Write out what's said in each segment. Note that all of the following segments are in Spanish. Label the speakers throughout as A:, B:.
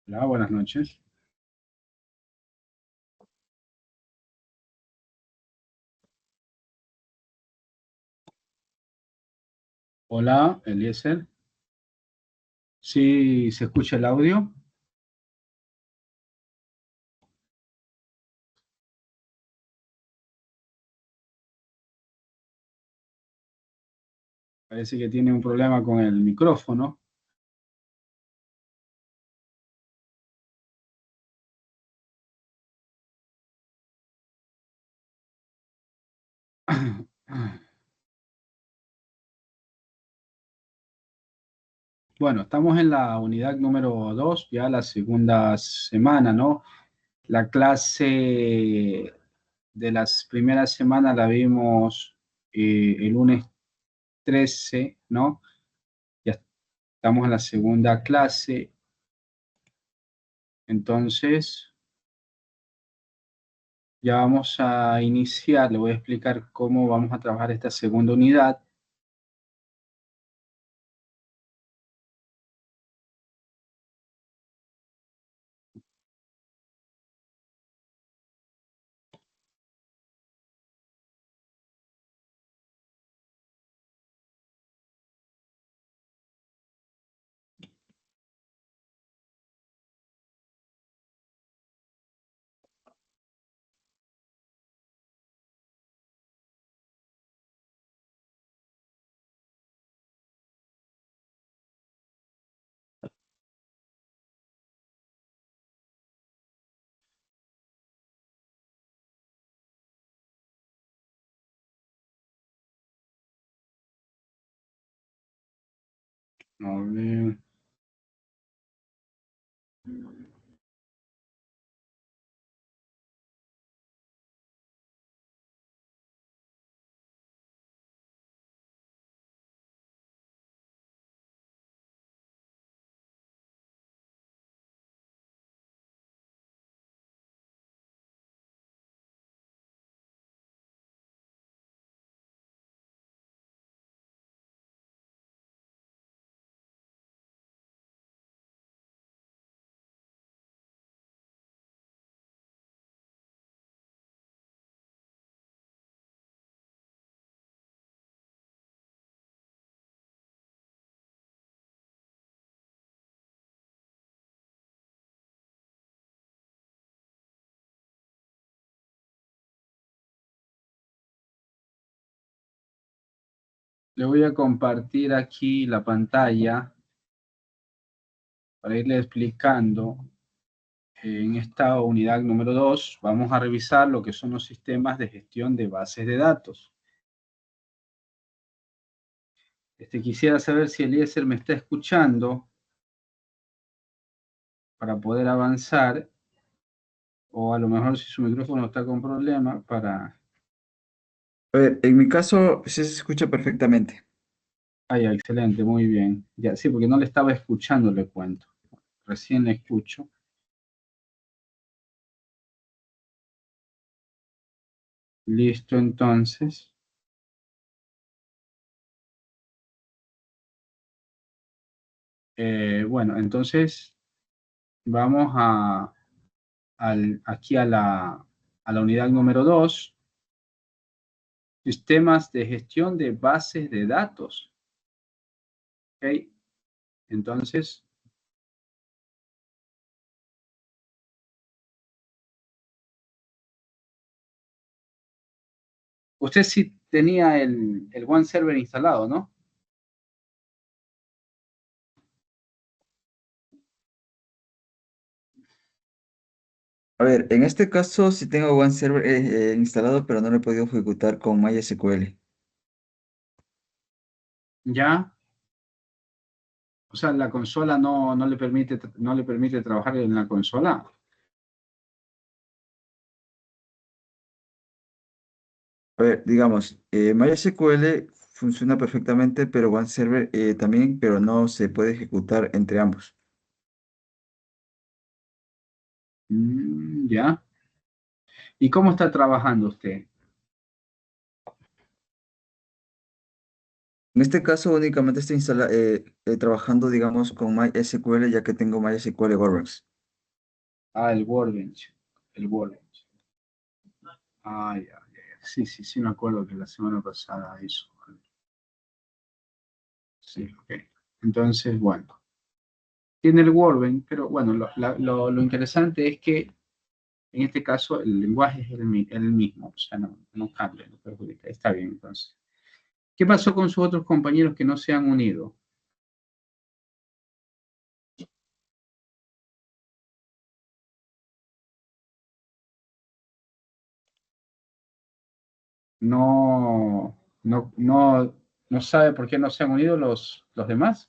A: Hola, buenas noches. Hola, Eliezer. ¿Sí se escucha el audio? Parece que tiene un problema con el micrófono. Bueno, estamos en la unidad número 2, ya la segunda semana, ¿no? La clase de las primeras semanas la vimos el lunes 13, ¿no? Ya estamos en la segunda clase. Entonces, ya vamos a iniciar. Le voy a explicar cómo vamos a trabajar esta segunda unidad. A ver. Le voy a compartir aquí la pantalla para irle explicando. En esta unidad número 2 vamos a revisar lo que son los sistemas de gestión de bases de datos. Quisiera saber si Eliezer me está escuchando para poder avanzar, o a lo mejor si su micrófono está con problema para...
B: A ver, en mi caso sí se escucha perfectamente.
A: Ah, ya, excelente, muy bien. Ya, sí, porque no le estaba escuchando, le cuento. Recién le escucho. Listo, entonces. Bueno, entonces vamos aquí a la unidad número 2, sistemas de gestión de bases de datos. ¿Ok? Entonces, usted sí tenía el One Server instalado, ¿no?
B: A ver, en este caso sí tengo OneServer instalado, pero no lo he podido ejecutar con MySQL.
A: Ya, o sea, la consola no le permite trabajar en la consola.
B: A ver, digamos, MySQL funciona perfectamente, pero OneServer también, pero no se puede ejecutar entre ambos.
A: Ya. ¿Y cómo está trabajando usted?
B: En este caso únicamente estoy trabajando, digamos, con MySQL, ya que tengo MySQL Governance.
A: Ah, el Workbench. El Workbench. Ah, ya, ya, ya. Sí, sí, sí, me acuerdo que la semana pasada hizo. Sí, ok. Entonces, bueno, tiene el Workbench, pero bueno, lo interesante es que en este caso el lenguaje es el mismo, o sea, no cambia, no perjudica. Está bien, entonces. ¿Qué pasó con sus otros compañeros que no se han unido? No, no sabe por qué no se han unido los demás.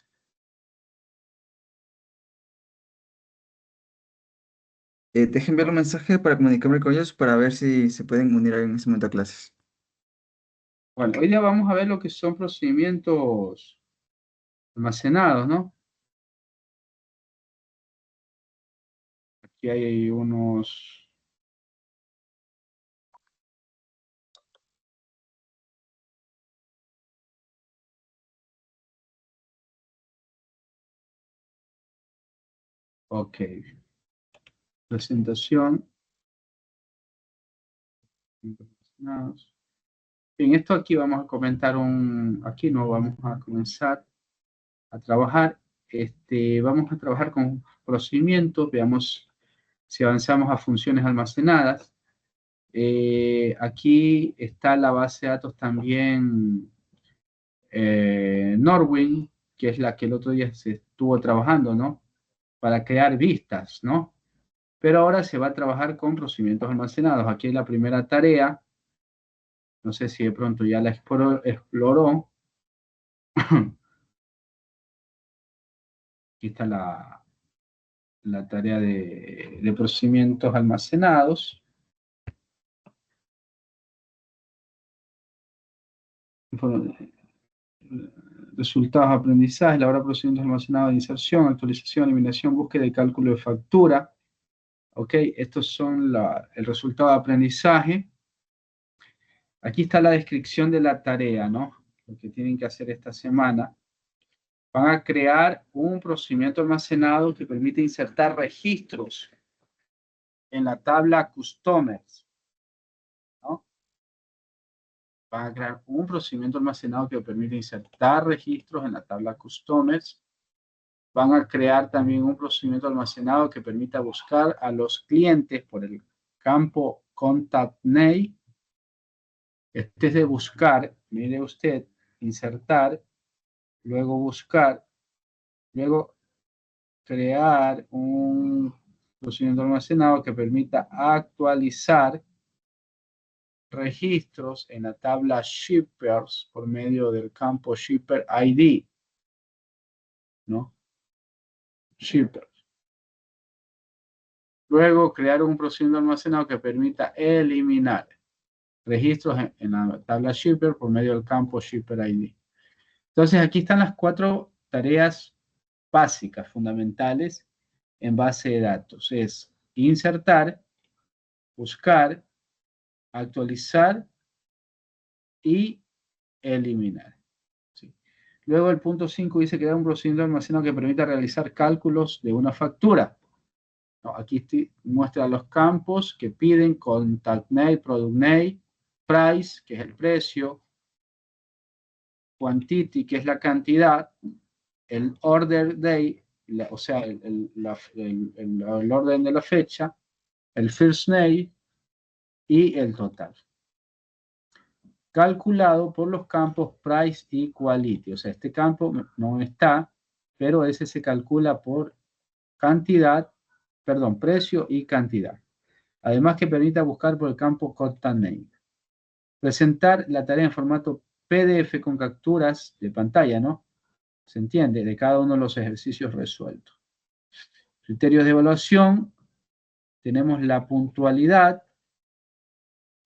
B: Dejen ver un mensaje para comunicarme con ellos para ver si se pueden unir en ese momento a clases.
A: Bueno, hoy día vamos a ver lo que son procedimientos almacenados, ¿no? Aquí hay unos, ok, presentación, almacenados. En esto aquí vamos a comentar aquí no vamos a comenzar a trabajar, vamos a trabajar con procedimientos, veamos si avanzamos a funciones almacenadas. Aquí está la base de datos también Norwin, que es la que el otro día se estuvo trabajando, ¿no? Para crear vistas, ¿no? Pero ahora se va a trabajar con procedimientos almacenados. Aquí es la primera tarea. No sé si de pronto ya la exploró. Aquí está la tarea de procedimientos almacenados. Resultados de aprendizaje, elaborar procedimientos almacenados de inserción, actualización, eliminación, búsqueda y cálculo de factura. Ok, estos son el resultado de aprendizaje. Aquí está la descripción de la tarea, ¿no? Lo que tienen que hacer esta semana. Van a crear un procedimiento almacenado que permite insertar registros en la tabla Customers, ¿no? Van a crear un procedimiento almacenado que permite insertar registros en la tabla Customers. Van a crear también un procedimiento almacenado que permita buscar a los clientes por el campo Contact Name. Este es de buscar, mire usted, insertar, luego buscar, luego crear un procedimiento almacenado que permita actualizar registros en la tabla Shippers por medio del campo Shipper ID, ¿no? Shippers. Luego crear un procedimiento almacenado que permita eliminar registros en la tabla Shipper por medio del campo Shipper ID. Entonces aquí están las 4 tareas básicas, fundamentales en base de datos. Es insertar, buscar, actualizar y eliminar. ¿Sí? Luego el punto 5 dice crear un procedimiento almacenado que permita realizar cálculos de una factura. No, aquí muestra los campos que piden contact name, product name, price, que es el precio, quantity, que es la cantidad, el order day, o sea, el orden de la fecha, el first name y el total. Calculado por los campos price y quality. O sea, este campo no está, pero ese se calcula por cantidad, perdón, precio y cantidad. Además que permita buscar por el campo contact name. Presentar la tarea en formato PDF con capturas de pantalla, ¿no? ¿Se entiende? De cada uno de los ejercicios resueltos. Criterios de evaluación. Tenemos la puntualidad,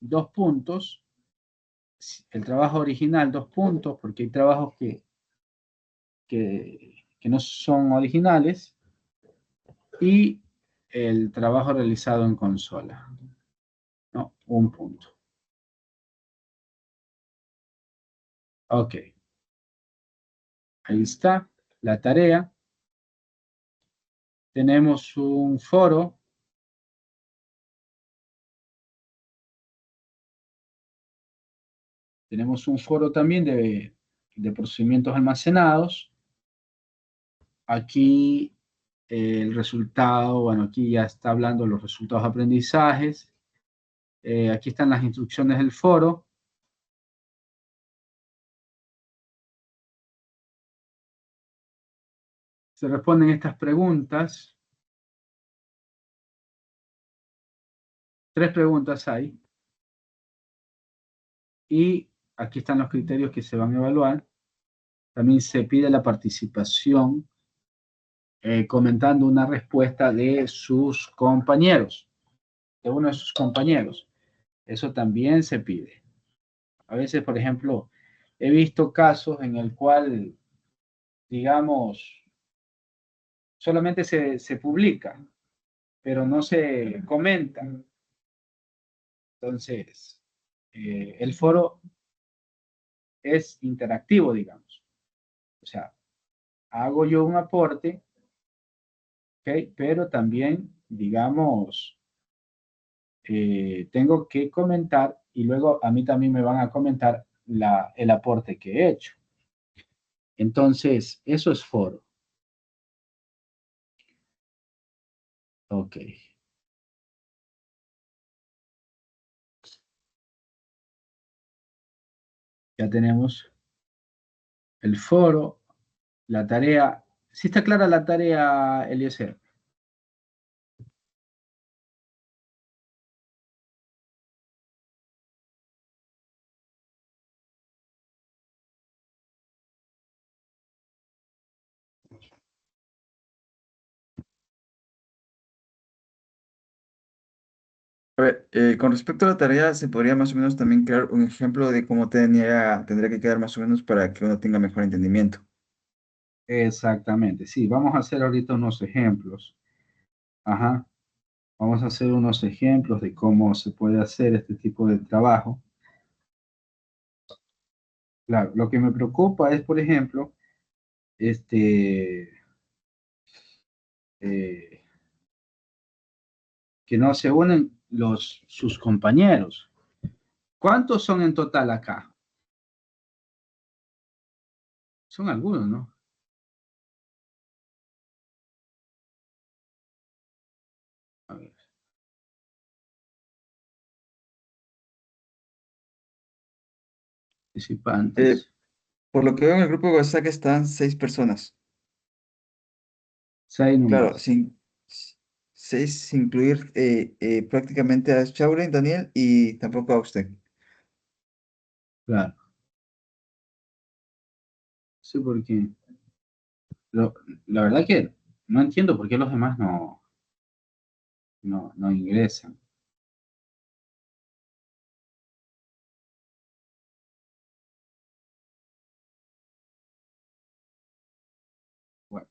A: 2 puntos. El trabajo original, 2 puntos, porque hay trabajos que no son originales. Y el trabajo realizado en consola, ¿no? 1 punto. Ok, ahí está la tarea. Tenemos un foro Tenemos un foro también de procedimientos almacenados. Aquí el resultado, bueno, aquí ya está hablando de los resultados de aprendizajes. Aquí están las instrucciones del foro. Se responden estas preguntas. 3 preguntas hay. Y aquí están los criterios que se van a evaluar. También se pide la participación comentando una respuesta de sus compañeros, de uno de sus compañeros. Eso también se pide. A veces, por ejemplo, he visto casos en el cual, digamos, solamente se publica, pero no se comenta. Entonces, el foro es interactivo, digamos. O sea, hago yo un aporte, ¿ok? Pero también, digamos, tengo que comentar y luego a mí también me van a comentar el aporte que he hecho. Entonces, eso es foro. Ok. Ya tenemos el foro, la tarea. ¿Sí está clara la tarea, Eliezer?
B: A ver, con respecto a la tarea, se podría más o menos también crear un ejemplo de cómo tendría que quedar más o menos para que uno tenga mejor entendimiento.
A: Exactamente, sí. Vamos a hacer ahorita unos ejemplos. Ajá. Vamos a hacer unos ejemplos de cómo se puede hacer este tipo de trabajo. Claro, lo que me preocupa es, por ejemplo, este, eh, que no se unen sus compañeros. ¿Cuántos son en total acá? Son algunos, ¿no? A ver,
B: Eh,
A: participantes.
B: por lo que veo en el grupo de WhatsApp están 6 personas.
A: 6
B: Claro,
A: nomás.
B: 6 sin incluir prácticamente a Shauren, Daniel y tampoco a usted.
A: Claro. Sí, porque lo- la verdad que no entiendo por qué los demás no ingresan. Bueno,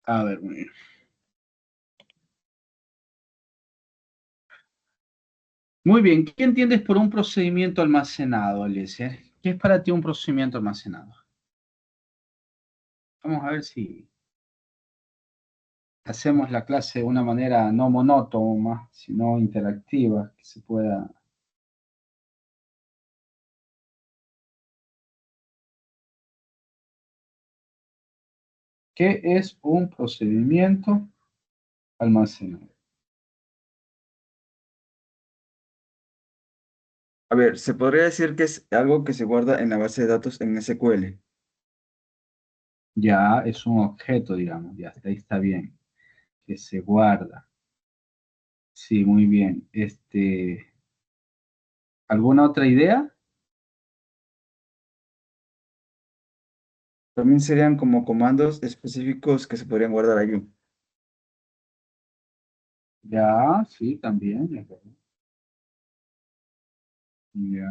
A: a ver, muy bien. Muy bien, ¿qué entiendes por un procedimiento almacenado, Eliezer? ¿Qué es para ti un procedimiento almacenado? Vamos a ver si hacemos la clase de una manera no monótona, sino interactiva, que se pueda. ¿Qué es un procedimiento almacenado?
B: A ver, se podría decir que es algo que se guarda en la base de datos en SQL.
A: Ya es un objeto, digamos, ya hasta ahí está bien, que se guarda. Sí, muy bien. ¿Alguna otra idea?
B: También serían como comandos específicos que se podrían guardar allí.
A: Ya, sí, también. Es verdad. Ya,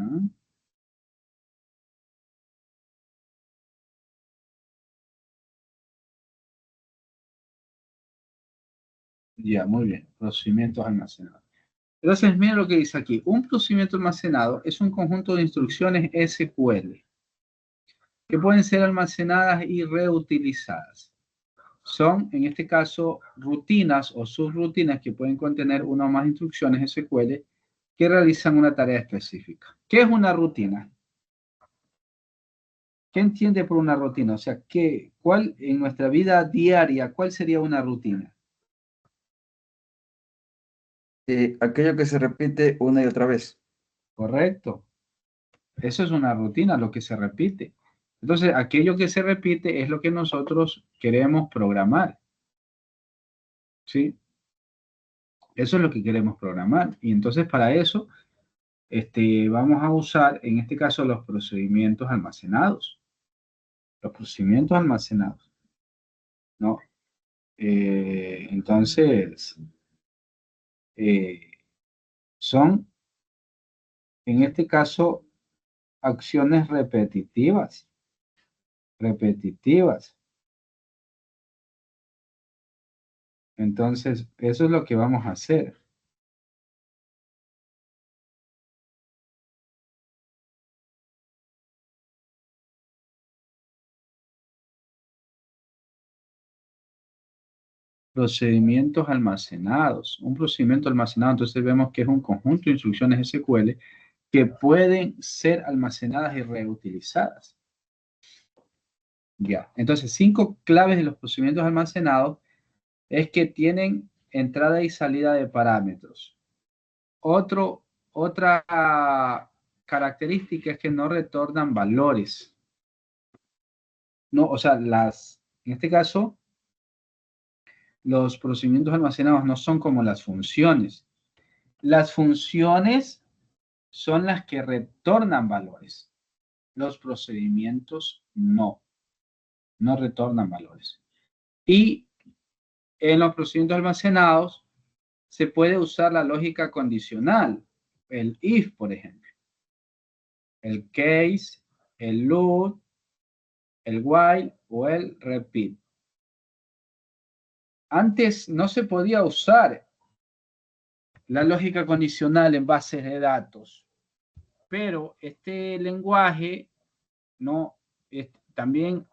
A: ya, muy bien. Procedimientos almacenados. Entonces, miren lo que dice aquí. Un procedimiento almacenado es un conjunto de instrucciones SQL que pueden ser almacenadas y reutilizadas. Son, en este caso, rutinas o subrutinas que pueden contener una o más instrucciones SQL que realizan una tarea específica. ¿Qué es una rutina? ¿Qué entiende por una rutina? O sea, ¿cuál en nuestra vida diaria, cuál sería una rutina?
B: Aquello que se repite una y otra vez.
A: ¿Correcto? Eso es una rutina, lo que se repite. Entonces, aquello que se repite es lo que nosotros queremos programar, ¿sí? Eso es lo que queremos programar. Y entonces, para eso, vamos a usar, en este caso, los procedimientos almacenados. Los procedimientos almacenados, ¿no? Entonces, eh, son, en este caso, acciones repetitivas, repetitivas. Entonces, eso es lo que vamos a hacer. Procedimientos almacenados. Un procedimiento almacenado, entonces vemos que es un conjunto de instrucciones SQL que pueden ser almacenadas y reutilizadas. Ya, entonces 5 claves de los procedimientos almacenados es que tienen entrada y salida de parámetros. Otra característica es que no retornan valores. No, o sea, en este caso, los procedimientos almacenados no son como las funciones. Las funciones son las que retornan valores. Los procedimientos no retornan valores. Y en los procedimientos almacenados se puede usar la lógica condicional, el if, por ejemplo, el case, el loop, el while o el repeat. Antes no se podía usar la lógica condicional en bases de datos, pero este lenguaje no también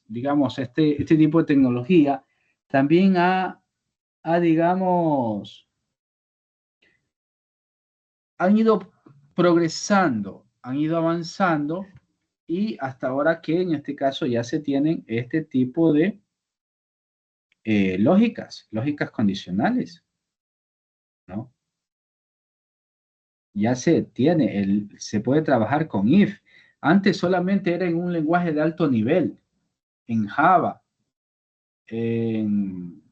A: digamos, este tipo de tecnología también digamos, han ido progresando, han ido avanzando y hasta ahora que en este caso ya se tienen este tipo de lógicas condicionales, ¿no? Ya se tiene, se puede trabajar con if. Antes solamente era en un lenguaje de alto nivel, en Java, en,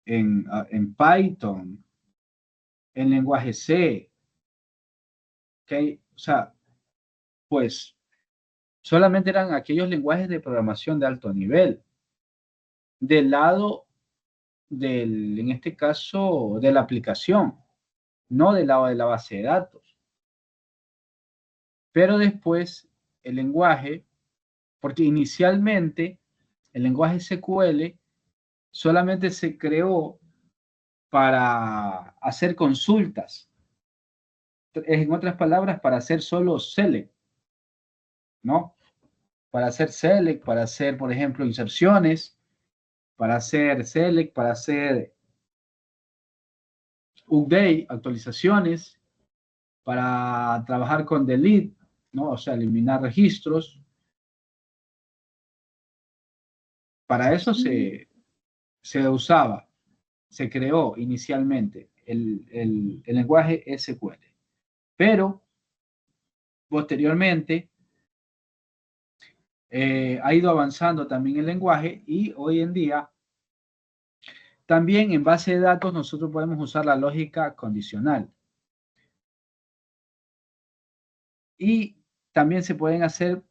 A: en Python, en lenguaje C, ¿ok? O sea, pues solamente eran aquellos lenguajes de programación de alto nivel. Del lado en este caso, de la aplicación, no del lado de la base de datos. Pero después el lenguaje, porque inicialmente el lenguaje SQL solamente se creó para hacer consultas. En otras palabras, para hacer solo select, ¿no? Para hacer select, para hacer, por ejemplo, inserciones, para hacer select, para hacer update, actualizaciones, para trabajar con delete, ¿no? O sea, eliminar registros. Para eso se usaba, se creó inicialmente el lenguaje SQL. Pero posteriormente ha ido avanzando también el lenguaje y hoy en día también en base de datos nosotros podemos usar la lógica condicional. Y también se pueden hacer,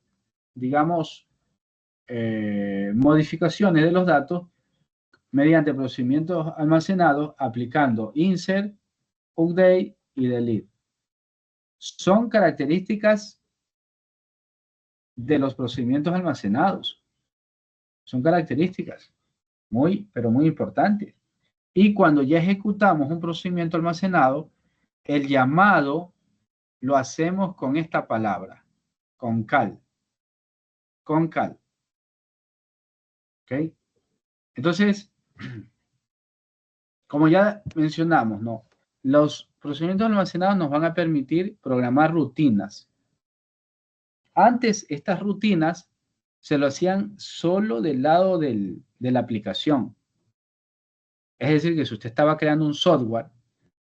A: digamos, modificaciones de los datos mediante procedimientos almacenados aplicando insert, update y delete. Son características de los procedimientos almacenados. Son características muy, pero muy importantes. Y cuando ya ejecutamos un procedimiento almacenado, el llamado lo hacemos con esta palabra, con cal, con cal. ¿Ok? Entonces, como ya mencionamos, ¿no? Los procedimientos almacenados nos van a permitir programar rutinas. Antes, estas rutinas se lo hacían solo del lado de la aplicación. Es decir, que si usted estaba creando un software,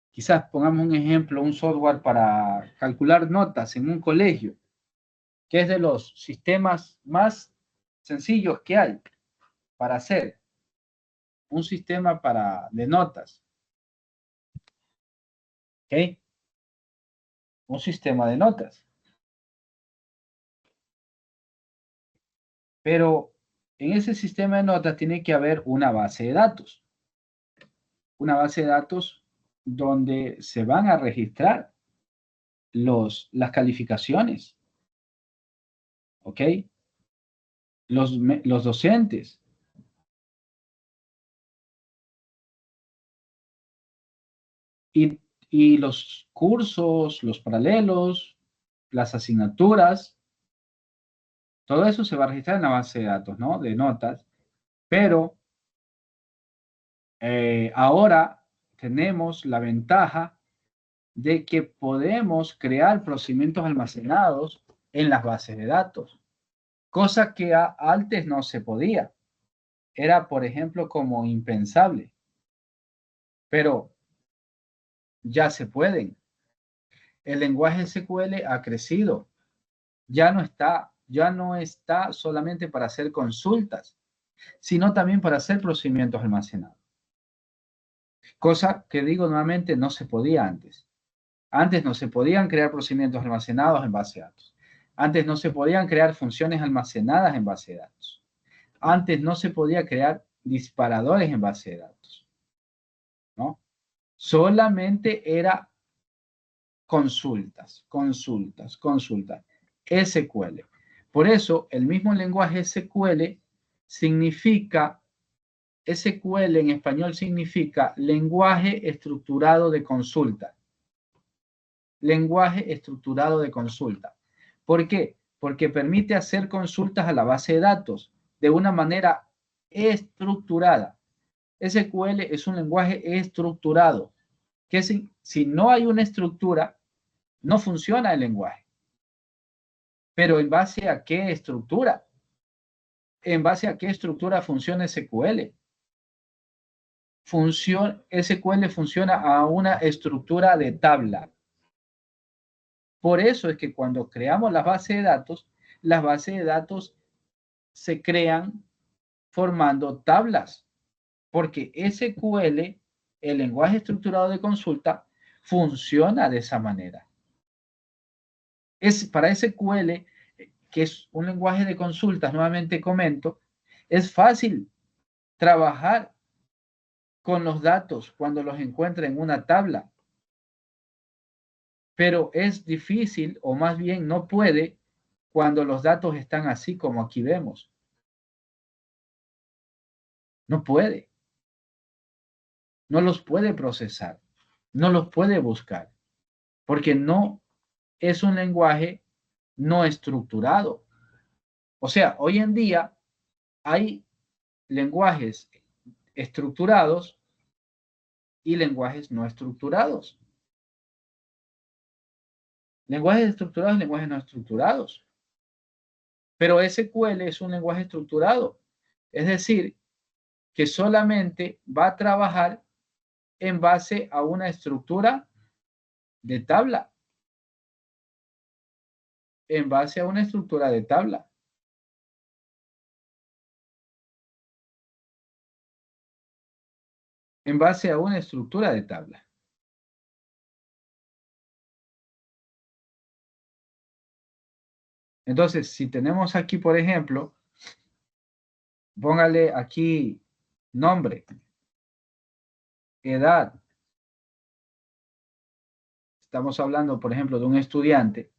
A: quizás pongamos un ejemplo, un software para calcular notas en un colegio, que es de los sistemas más sencillos que hay para hacer un sistema de notas. ¿Ok? Un sistema de notas. Pero en ese sistema de notas tiene que haber una base de datos. Una base de datos donde se van a registrar las calificaciones. ¿Ok? Los docentes. Y, y los cursos, los paralelos, las asignaturas, todo eso se va a registrar en la base de datos, ¿no? De notas. Pero ahora tenemos la ventaja de que podemos crear procedimientos almacenados en las bases de datos, cosa que antes no se podía. Era, por ejemplo, como impensable, pero ya se pueden. El lenguaje SQL ha crecido, ya no está solamente para hacer consultas, sino también para hacer procedimientos almacenados. Cosa que digo nuevamente no se podía antes. Antes no se podían crear procedimientos almacenados en base de datos. Antes no se podían crear funciones almacenadas en base de datos. Antes no se podía crear disparadores en base de datos, ¿no? Solamente era consultas, consultas, consultas. SQL. Por eso, el mismo lenguaje SQL significa, SQL en español significa lenguaje estructurado de consulta. Lenguaje estructurado de consulta. ¿Por qué? Porque permite hacer consultas a la base de datos de una manera estructurada. SQL es un lenguaje estructurado, que si no hay una estructura, no funciona el lenguaje. Pero ¿en base a qué estructura? ¿En base a qué estructura funciona SQL? SQL funciona a una estructura de tabla. Por eso es que cuando creamos las bases de datos se crean formando tablas, porque SQL, el lenguaje estructurado de consulta, funciona de esa manera. Para SQL, que es un lenguaje de consultas, nuevamente comento, es fácil trabajar con los datos cuando los encuentra en una tabla, pero es difícil, o más bien no puede, cuando los datos están así como aquí vemos. No puede. No los puede procesar. No los puede buscar. Porque no es un lenguaje no estructurado. O sea, hoy en día hay lenguajes estructurados y lenguajes no estructurados. Lenguajes estructurados y lenguajes no estructurados. Pero SQL es un lenguaje estructurado. Es decir, que solamente va a trabajar en base a una estructura de tabla. En base a una estructura de tabla. En base a una estructura de tabla. Entonces, si tenemos aquí, por ejemplo, póngale aquí nombre, edad. Estamos hablando, por ejemplo, de un estudiante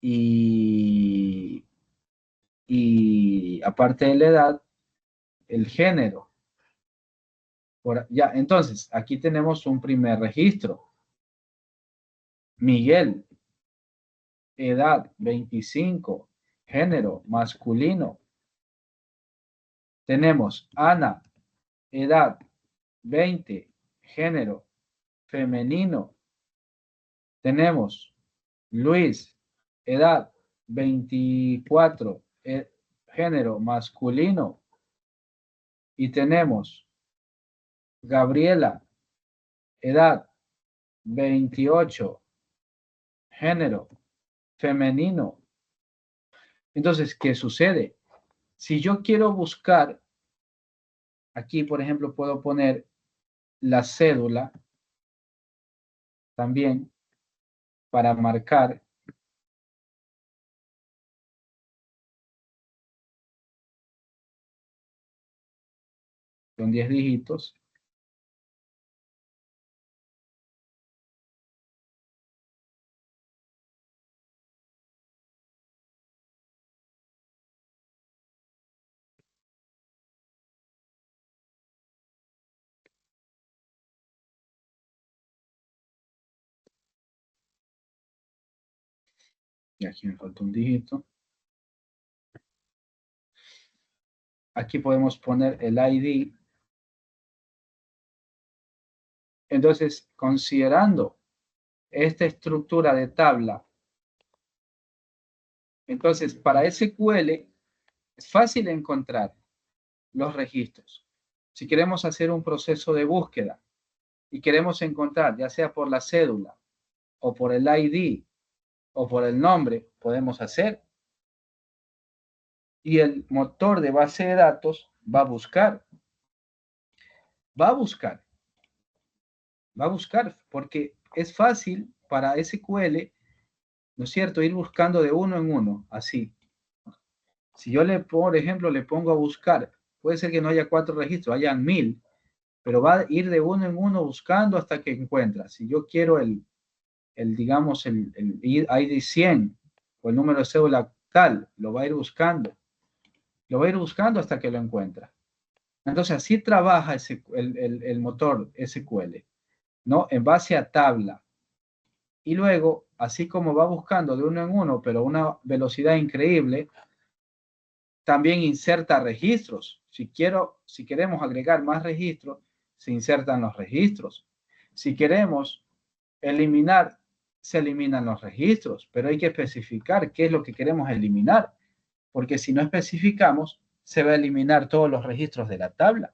A: y aparte de la edad, el género. Ya, entonces, aquí tenemos un primer registro. Miguel, edad 25, género masculino. Tenemos Ana, edad 20, género femenino. Tenemos Luis, edad 24, género masculino. Y tenemos Gabriela, edad 28, género femenino. Entonces, ¿qué sucede? Si yo quiero buscar, aquí por ejemplo puedo poner la cédula también para marcar con 10 dígitos. Y aquí me falta un dígito. Aquí podemos poner el ID. Entonces, considerando esta estructura de tabla, entonces para SQL es fácil encontrar los registros. Si queremos hacer un proceso de búsqueda y queremos encontrar, ya sea por la cédula o por el ID o por el nombre, podemos hacer. Y el motor de base de datos va a buscar, va a buscar, va a buscar, porque es fácil para SQL, ¿no es cierto?, ir buscando de uno en uno, así. Si yo por ejemplo, le pongo a buscar, puede ser que no haya 4 registros, hayan 1000, pero va a ir de uno en uno buscando hasta que encuentra. Si yo quiero digamos, el ID 100 o el número de cédula tal, lo va a ir buscando. Lo va a ir buscando hasta que lo encuentra. Entonces, así trabaja el motor SQL, ¿no? En base a tabla. Y luego, así como va buscando de uno en uno, pero a una velocidad increíble, también inserta registros. Si queremos agregar más registros, se insertan los registros. Si queremos eliminar, se eliminan los registros, pero hay que especificar qué es lo que queremos eliminar, porque si no especificamos, se va a eliminar todos los registros de la tabla.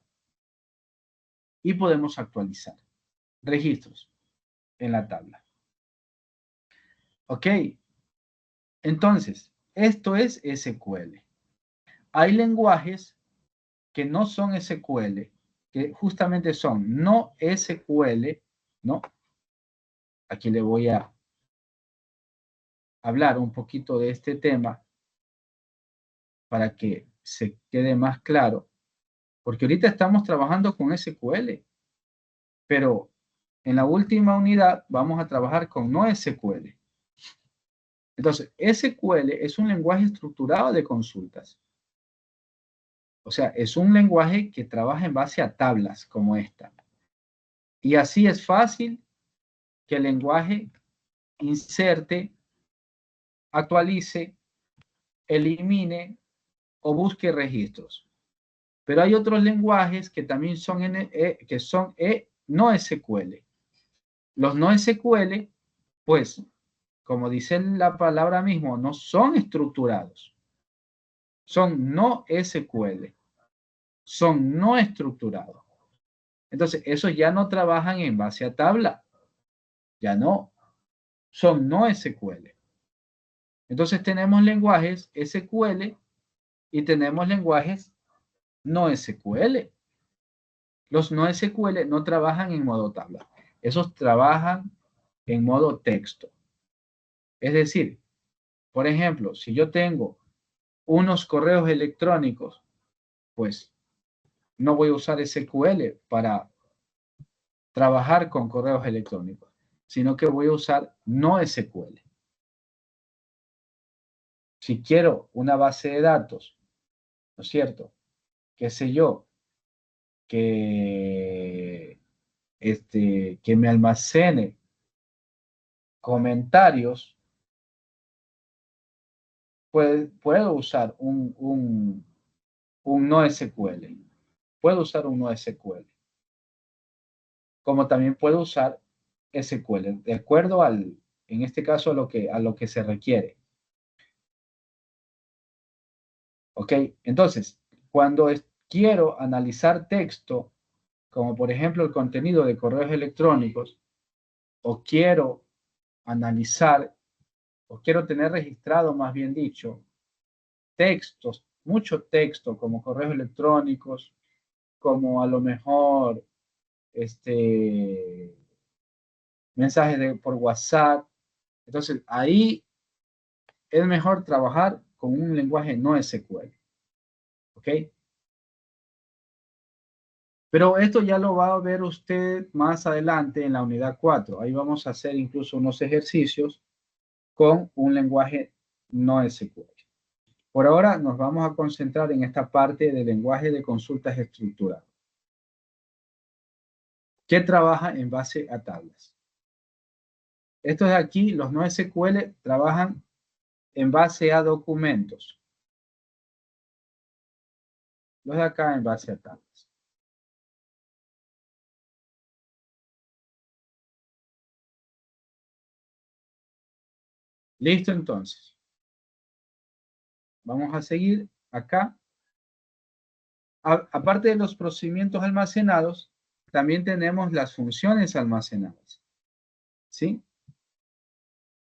A: Y podemos actualizar registros en la tabla. ¿Ok? Entonces, esto es SQL. Hay lenguajes que no son SQL, que justamente son no SQL, ¿no? Aquí le voy a hablar un poquito de este tema para que se quede más claro, porque ahorita estamos trabajando con SQL, pero en la última unidad vamos a trabajar con no SQL. Entonces, SQL es un lenguaje estructurado de consultas. O sea, es un lenguaje que trabaja en base a tablas como esta. Y así es fácil que el lenguaje inserte, actualice, elimine o busque registros. Pero hay otros lenguajes que también son, no SQL. Los no SQL, pues, como dice la palabra mismo, no son estructurados. Son no SQL. Son no estructurados. Entonces, esos ya no trabajan en base a tabla. Ya no. Son no SQL. Entonces, tenemos lenguajes SQL y tenemos lenguajes no SQL. Los no SQL no trabajan en modo tabla. Esos trabajan en modo texto. Es decir, por ejemplo, si yo tengo unos correos electrónicos, pues no voy a usar SQL para trabajar con correos electrónicos, sino que voy a usar no SQL. Si quiero una base de datos, ¿no es cierto? Qué sé yo, que que me almacene comentarios, puedo usar un NoSQL. Puedo usar un NoSQL. Como también puedo usar SQL, de acuerdo en este caso, a lo que se requiere. ¿Ok? Entonces, cuando quiero analizar texto, como por ejemplo el contenido de correos electrónicos, o quiero analizar, o quiero tener registrado, más bien dicho, textos, mucho texto, como correos electrónicos, como a lo mejor mensajes por WhatsApp. Entonces, ahí es mejor trabajar con un lenguaje no SQL. ¿Ok? Pero esto ya lo va a ver usted más adelante en la unidad 4. Ahí vamos a hacer incluso unos ejercicios con un lenguaje no SQL. Por ahora nos vamos a concentrar en esta parte del lenguaje de consultas estructuradas, que trabaja en base a tablas. Estos de aquí, los no SQL, trabajan en base a documentos. Los de acá en base a tablas. Listo, entonces. Vamos a seguir acá. Aparte de los procedimientos almacenados, también tenemos las funciones almacenadas. ¿Sí?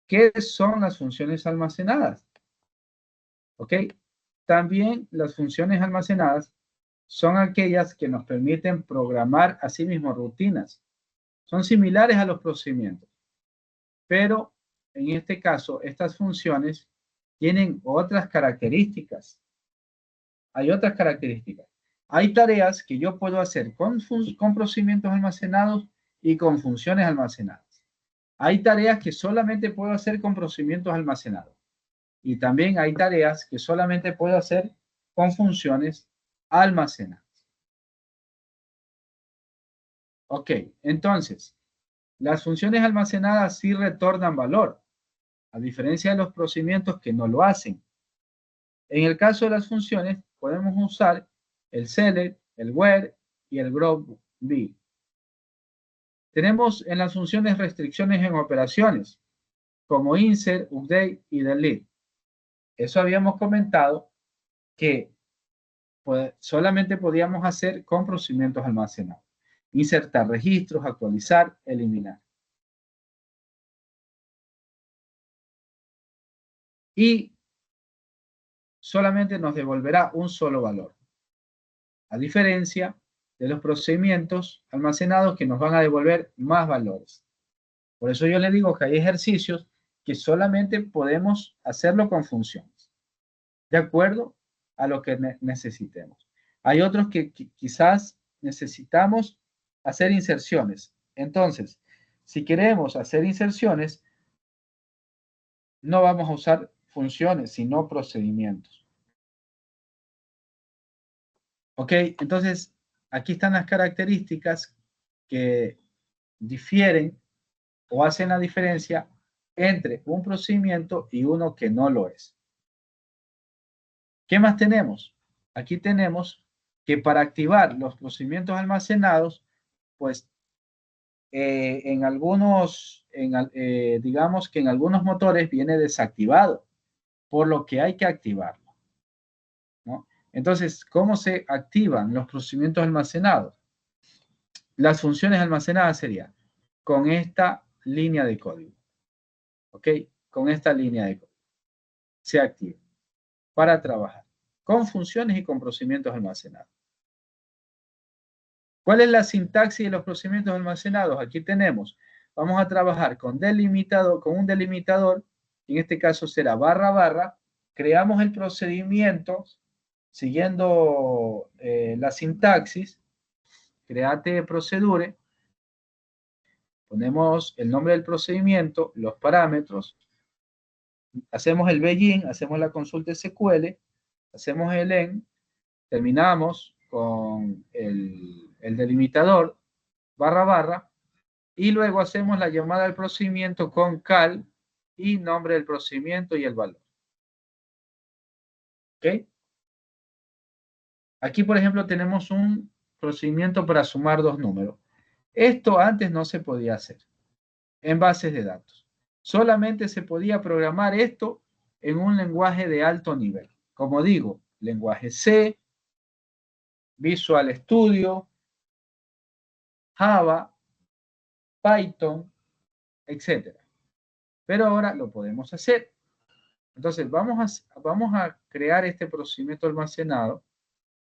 A: ¿Qué son las funciones almacenadas? ¿Ok? También las funciones almacenadas son aquellas que nos permiten programar asimismo rutinas. Son similares a los procedimientos, pero en este caso, estas funciones tienen otras características. Hay otras características. Hay tareas que yo puedo hacer con procedimientos almacenados y con funciones almacenadas. Hay tareas que solamente puedo hacer con procedimientos almacenados. Y también hay tareas que solamente puedo hacer con funciones almacenadas. Ok, entonces, las funciones almacenadas sí retornan valor, a diferencia de los procedimientos que no lo hacen. En el caso de las funciones, podemos usar el select, el where y el group by. Tenemos en las funciones restricciones en operaciones, como insert, update y delete. Eso habíamos comentado que solamente podíamos hacer con procedimientos almacenados. Insertar registros, actualizar, eliminar. Y solamente nos devolverá un solo valor. A diferencia de los procedimientos almacenados que nos van a devolver más valores. Por eso yo le digo que hay ejercicios que solamente podemos hacerlo con funciones, de acuerdo a lo que necesitemos. Hay otros que quizás necesitamos hacer inserciones. Entonces, si queremos hacer inserciones, no vamos a usar funciones, sino procedimientos. ¿Ok? Entonces, aquí están las características que difieren o hacen la diferencia entre un procedimiento y uno que no lo es. ¿Qué más tenemos? Aquí tenemos que para activar los procedimientos almacenados, pues en algunos, digamos que en algunos motores viene desactivado, por lo que hay que activarlo, ¿no? Entonces, ¿cómo se activan los procedimientos almacenados? Las funciones almacenadas serían con esta línea de código, ¿ok? Con esta línea de código se activa para trabajar con funciones y con procedimientos almacenados. ¿Cuál es la sintaxis de los procedimientos almacenados? Aquí tenemos, vamos a trabajar con un delimitador, en este caso será barra barra, creamos el procedimiento siguiendo la sintaxis, create procedure, ponemos el nombre del procedimiento, los parámetros, hacemos el begin, hacemos la consulta SQL, hacemos el end, terminamos con el delimitador, barra barra, y luego hacemos la llamada al procedimiento con cal y nombre del procedimiento y el valor. ¿Ok? Aquí, por ejemplo, tenemos un procedimiento para sumar dos números. Esto antes no se podía hacer en bases de datos. Solamente se podía programar esto en un lenguaje de alto nivel. Como digo, lenguaje C, Visual Studio, Java, Python, etcétera. Pero ahora lo podemos hacer. Entonces, vamos a crear este procedimiento almacenado,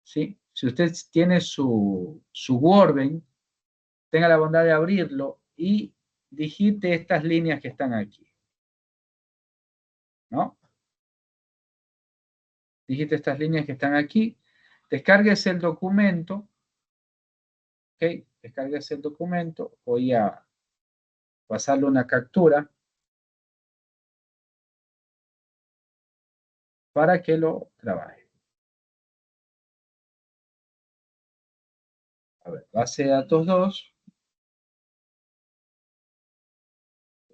A: ¿sí? Si usted tiene su Workbench, tenga la bondad de abrirlo y digite estas líneas que están aquí, ¿no? Digite estas líneas que están aquí, descárguese el documento, ¿ok? Descárguese el documento, voy a pasarle una captura para que lo trabaje. A ver, base de datos 2,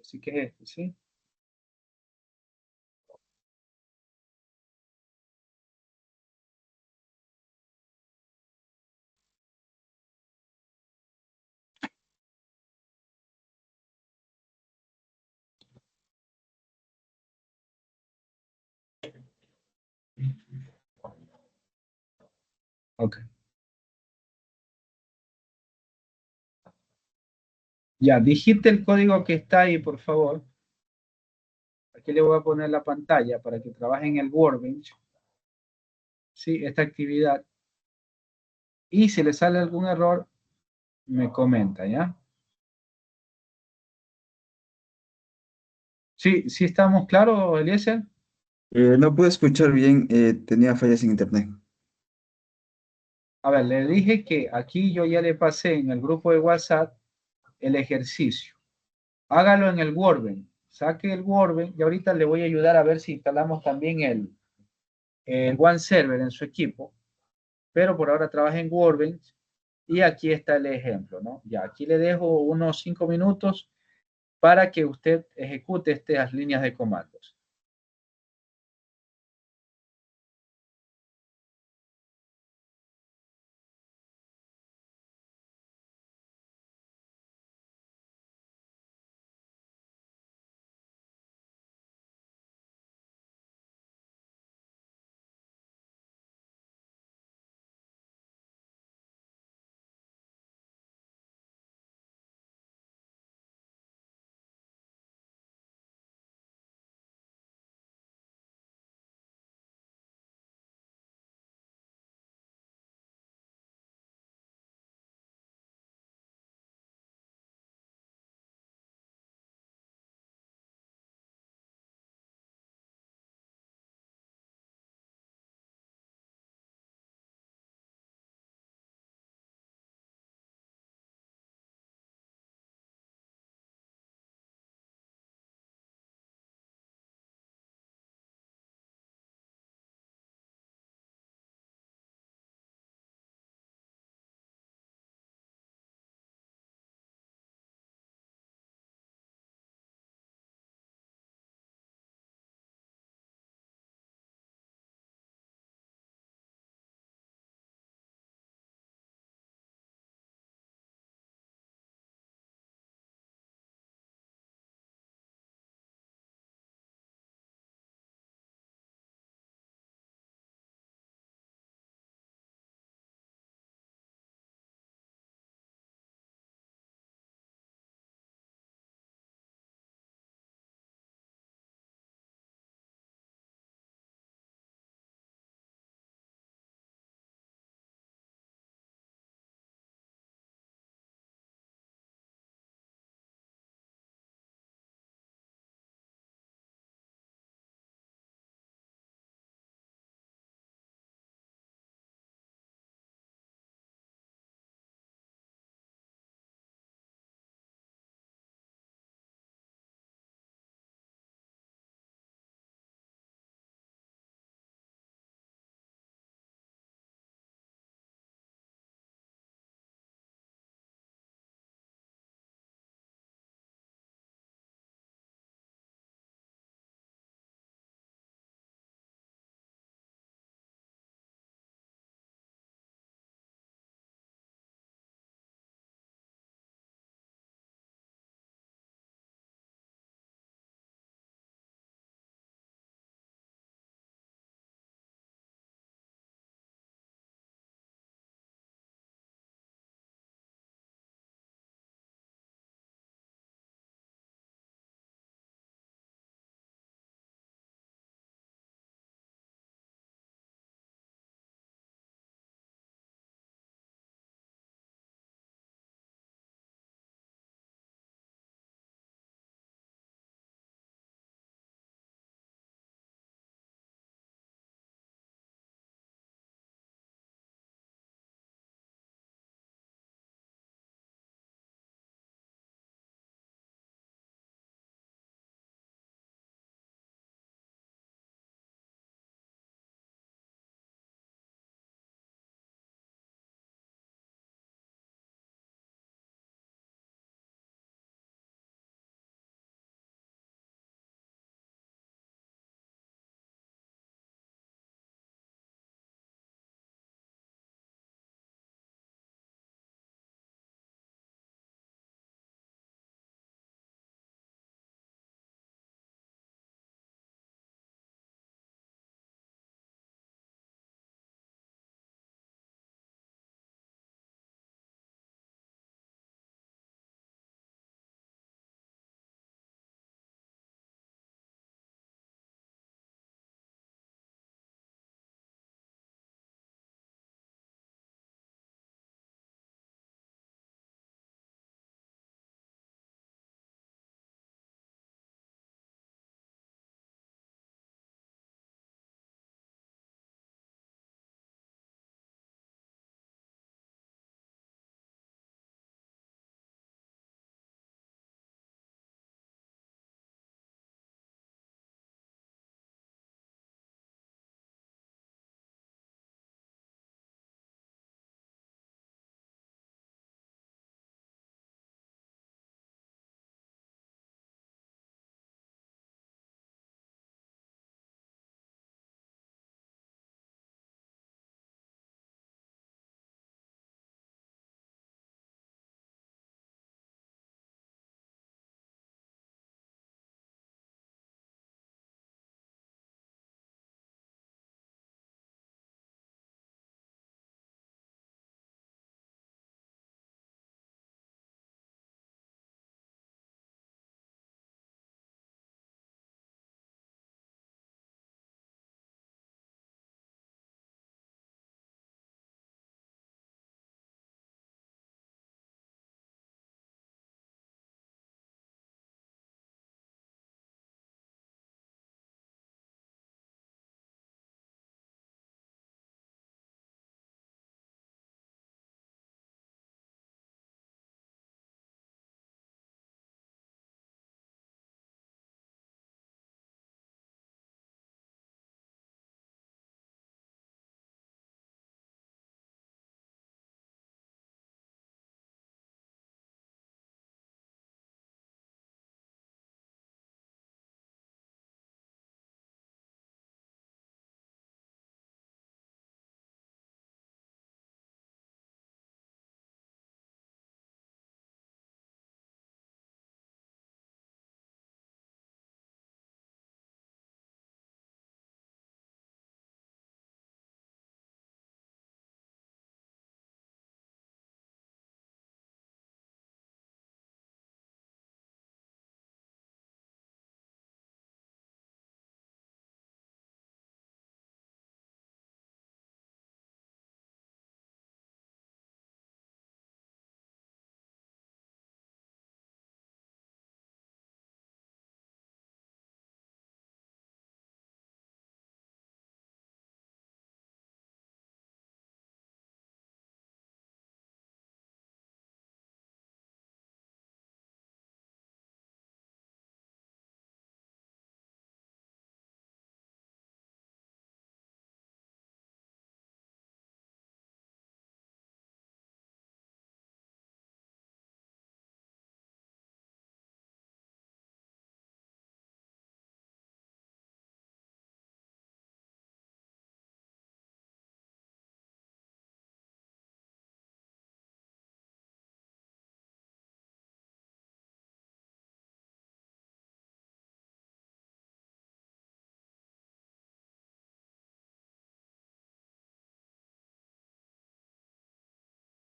A: así que es este, ¿sí? Ok. Ya, digite el código que está ahí, por favor. Aquí le voy a poner la pantalla para que trabaje en el Workbench, ¿sí? Esta actividad. Y si le sale algún error, me comenta, ¿ya? Sí, sí estamos claros, Eliezer.
B: No pude escuchar bien, tenía fallas en internet.
A: A ver, le dije que aquí yo ya le pasé en el grupo de WhatsApp el ejercicio. Hágalo en el Workbench. Saque el Workbench y ahorita le voy a ayudar a ver si instalamos también el One Server en su equipo. Pero por ahora trabaja en Workbench y aquí está el ejemplo, ¿no? Ya, aquí le dejo unos 5 minutos para que usted ejecute estas líneas de comandos.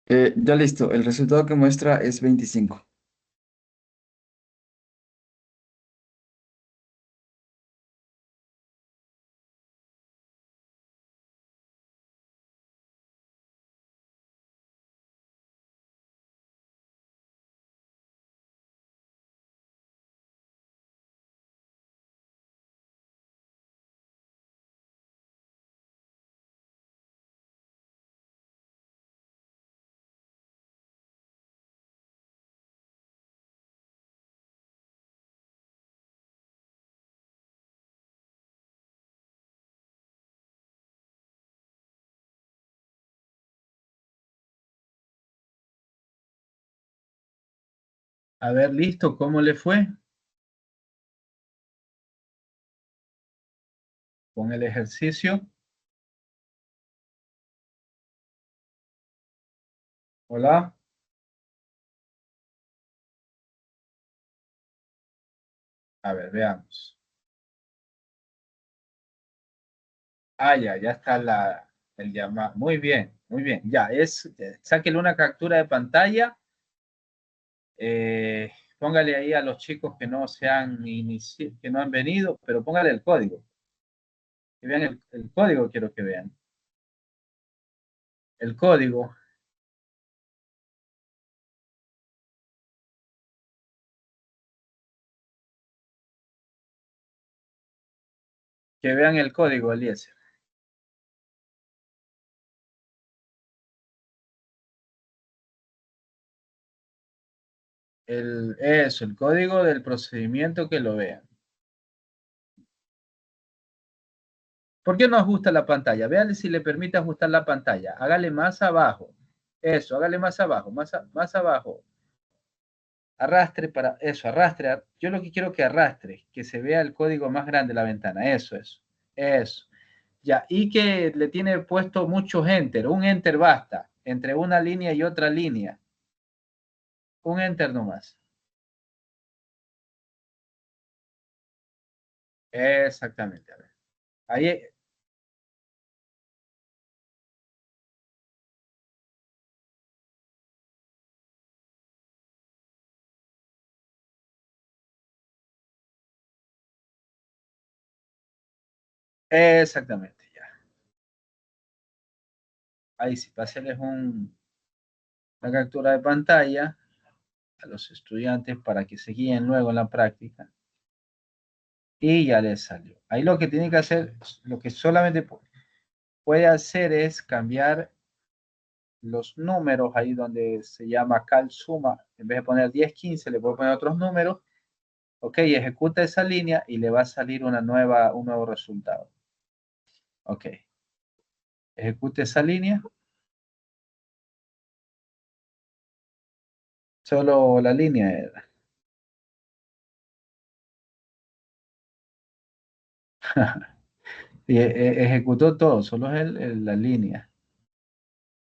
B: Ya listo, el resultado que muestra es 25.
A: A ver, listo, ¿cómo le fue con el ejercicio? Hola. A ver, veamos. Ah, ya está el llamado. Muy bien, muy bien. Ya, sáquele una captura de pantalla. Póngale ahí a los chicos que no que no han venido, pero póngale el código. Que vean el código, quiero que vean. El código. Que vean el código, Eliezer. El código del procedimiento que lo vean. ¿Por qué no ajusta la pantalla? Véale si le permite ajustar la pantalla. Hágale más abajo. Eso, hágale más abajo, más abajo. Arrastre para eso, arrastre. Yo lo que quiero que arrastre, que se vea el código más grande de la ventana. Eso. Ya, y que le tiene puesto muchos enter. Un enter basta. Entre una línea y otra línea. Un enter nomás. Exactamente. A ver. Ahí, exactamente, ya. Ahí sí, pásenles una captura de pantalla a los estudiantes para que se guíen luego en la práctica. Y ya les salió. Ahí lo que tiene que hacer, lo que solamente puede hacer es cambiar los números, ahí donde se llama cal suma, en vez de poner 10 15 le puedo poner otros números. Ok, ejecuta esa línea y le va a salir un nuevo resultado. Ok, ejecute esa línea, solo la línea era. Y ejecutó todo, solo es la línea,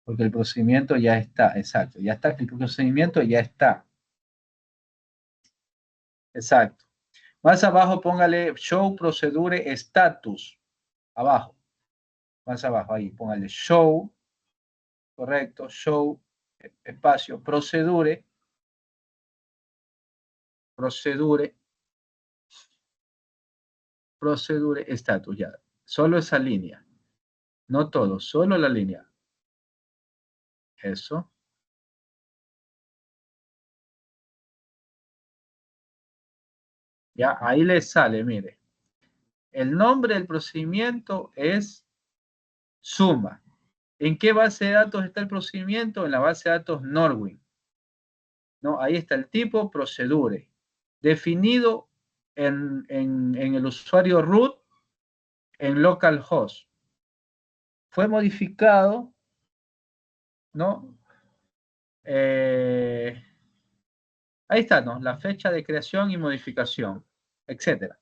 A: porque el procedimiento ya está, exacto, ya está, el procedimiento ya está, exacto. Más abajo póngale Show Procedure Status, abajo, más abajo, ahí, póngale Show, correcto, Show, espacio, Procedure, Procedure Status, ya, solo esa línea, no todo, solo la línea, eso, ya, ahí le sale, mire, el nombre del procedimiento es suma. ¿En qué base de datos está el procedimiento? En la base de datos Norwin. ¿No? Ahí está el tipo procedure, definido en el usuario root en localhost. Fue modificado, ¿no? Eh, ahí está, ¿no? La fecha de creación y modificación, etcétera.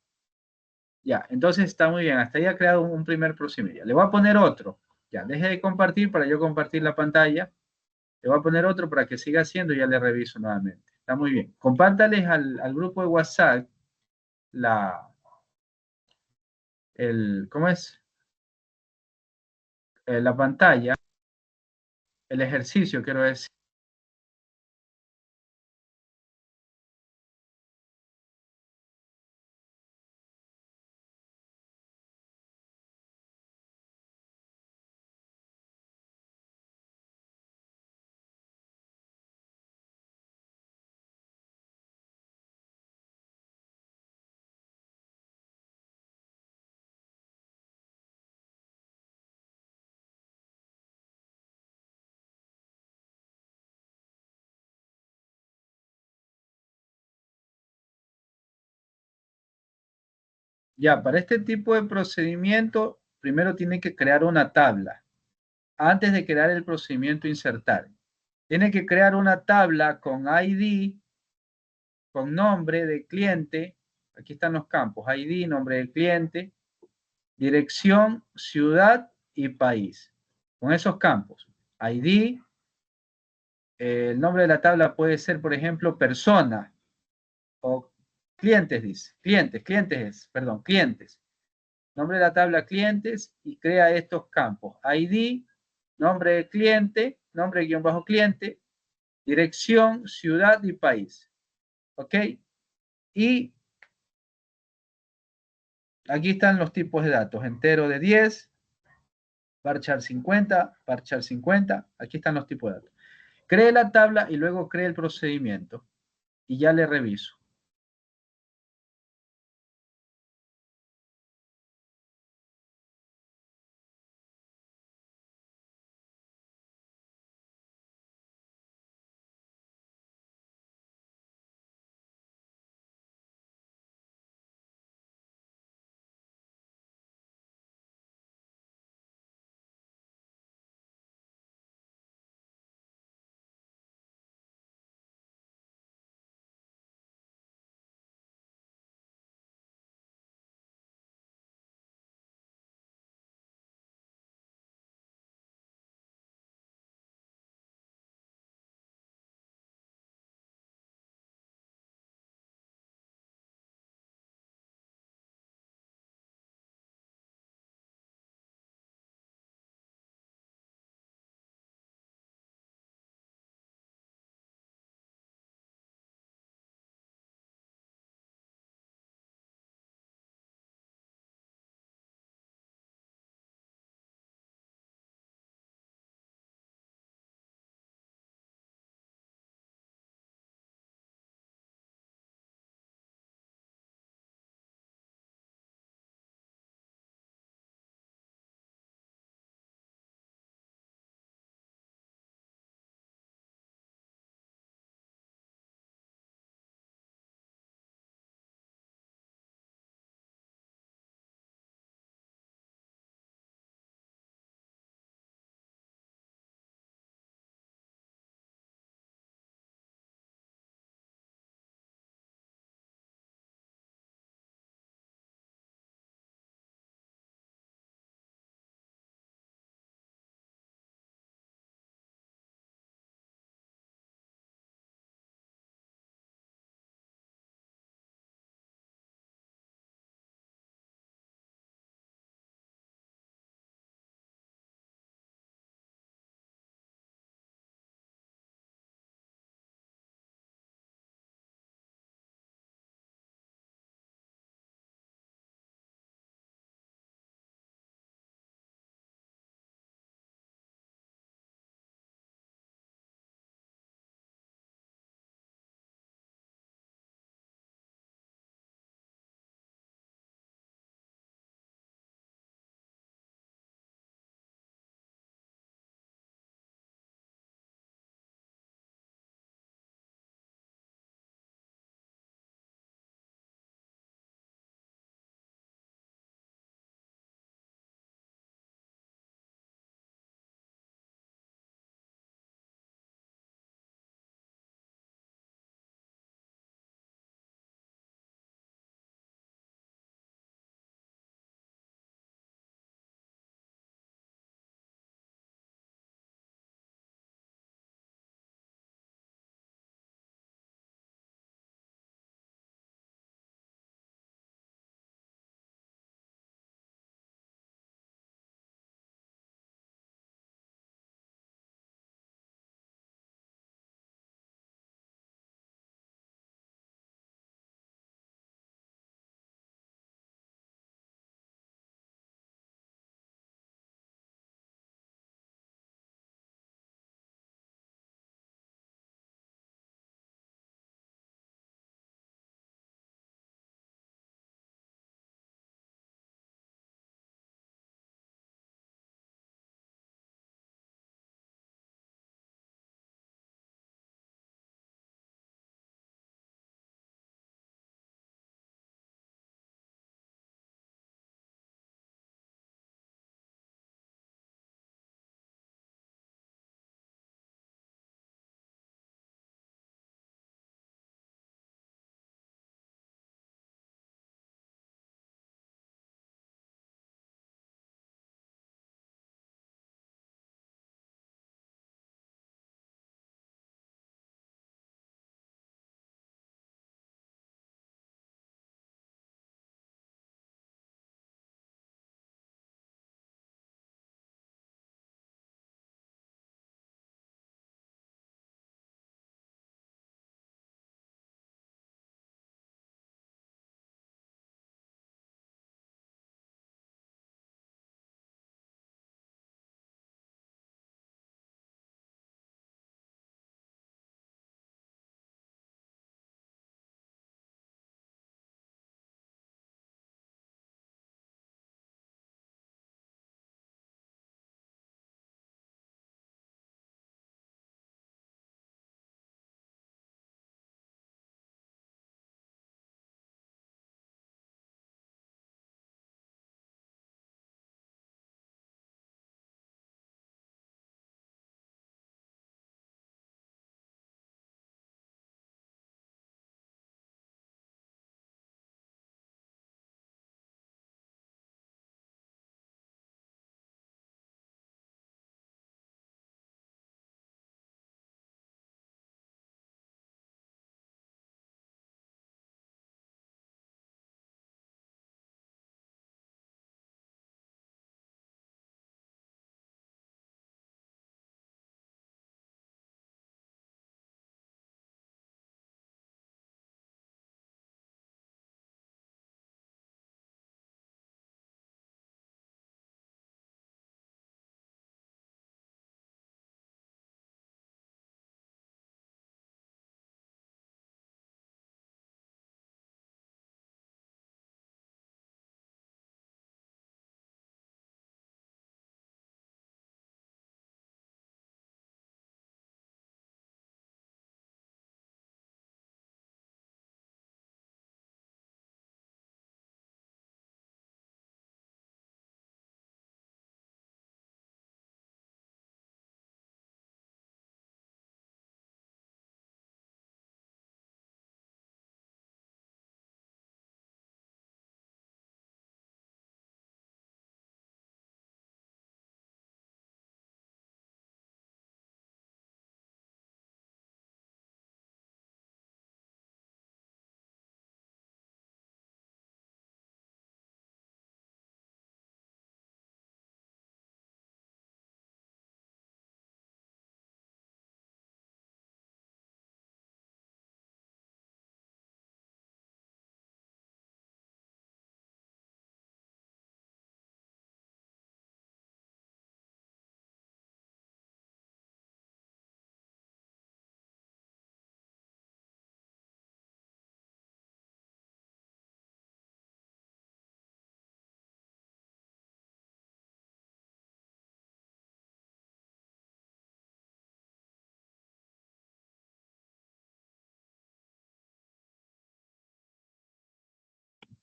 A: Ya, entonces está muy bien. Hasta ahí ha creado un primer procedimiento. Le voy a poner otro. Ya, deje de compartir para yo compartir la pantalla. Le voy a poner otro para que siga haciendo y ya le reviso nuevamente. Está muy bien. Compártales al grupo de WhatsApp ¿cómo es? La pantalla el ejercicio, quiero decir. Ya, para este tipo de procedimiento, primero tiene que crear una tabla antes de crear el procedimiento insertar. Tiene que crear una tabla con ID, con nombre de cliente. Aquí están los campos: ID, nombre del cliente, dirección, ciudad y país. Con esos campos, ID, el nombre de la tabla puede ser, por ejemplo, persona o clientes, dice. Clientes. Nombre de la tabla clientes y crea estos campos: ID, nombre del cliente, nombre guión bajo cliente, dirección, ciudad y país. ¿Ok? Y aquí están los tipos de datos: entero de 10, varchar 50, varchar 50. Aquí están los tipos de datos. Cree la tabla y luego cree el procedimiento. Y ya le reviso.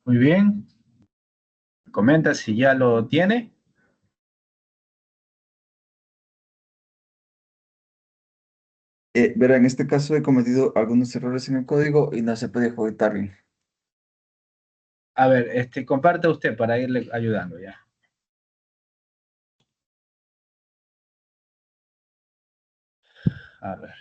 A: Muy bien. Comenta si ya lo tiene.
B: Verá, en este caso he cometido algunos errores en el código y no se puede ejecutar bien.
A: A ver, comparte usted para irle ayudando ya. A ver.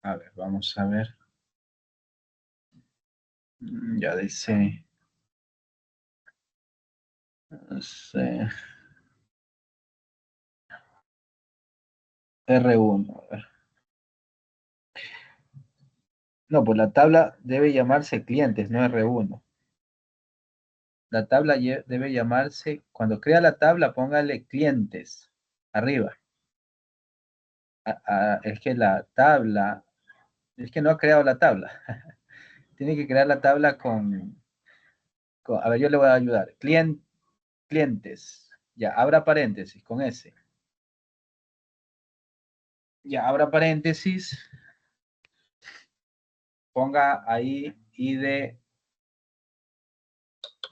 A: A ver, vamos a ver. Ya dice. No sé, R1. A ver. No, pues la tabla debe llamarse clientes, no R1. La tabla debe llamarse, cuando crea la tabla, póngale clientes arriba. Es que la tabla, es que no ha creado la tabla. Tiene que crear la tabla a ver, yo le voy a ayudar. Clientes. Ya, abra paréntesis con S. Ya, abra paréntesis. Ponga ahí ID.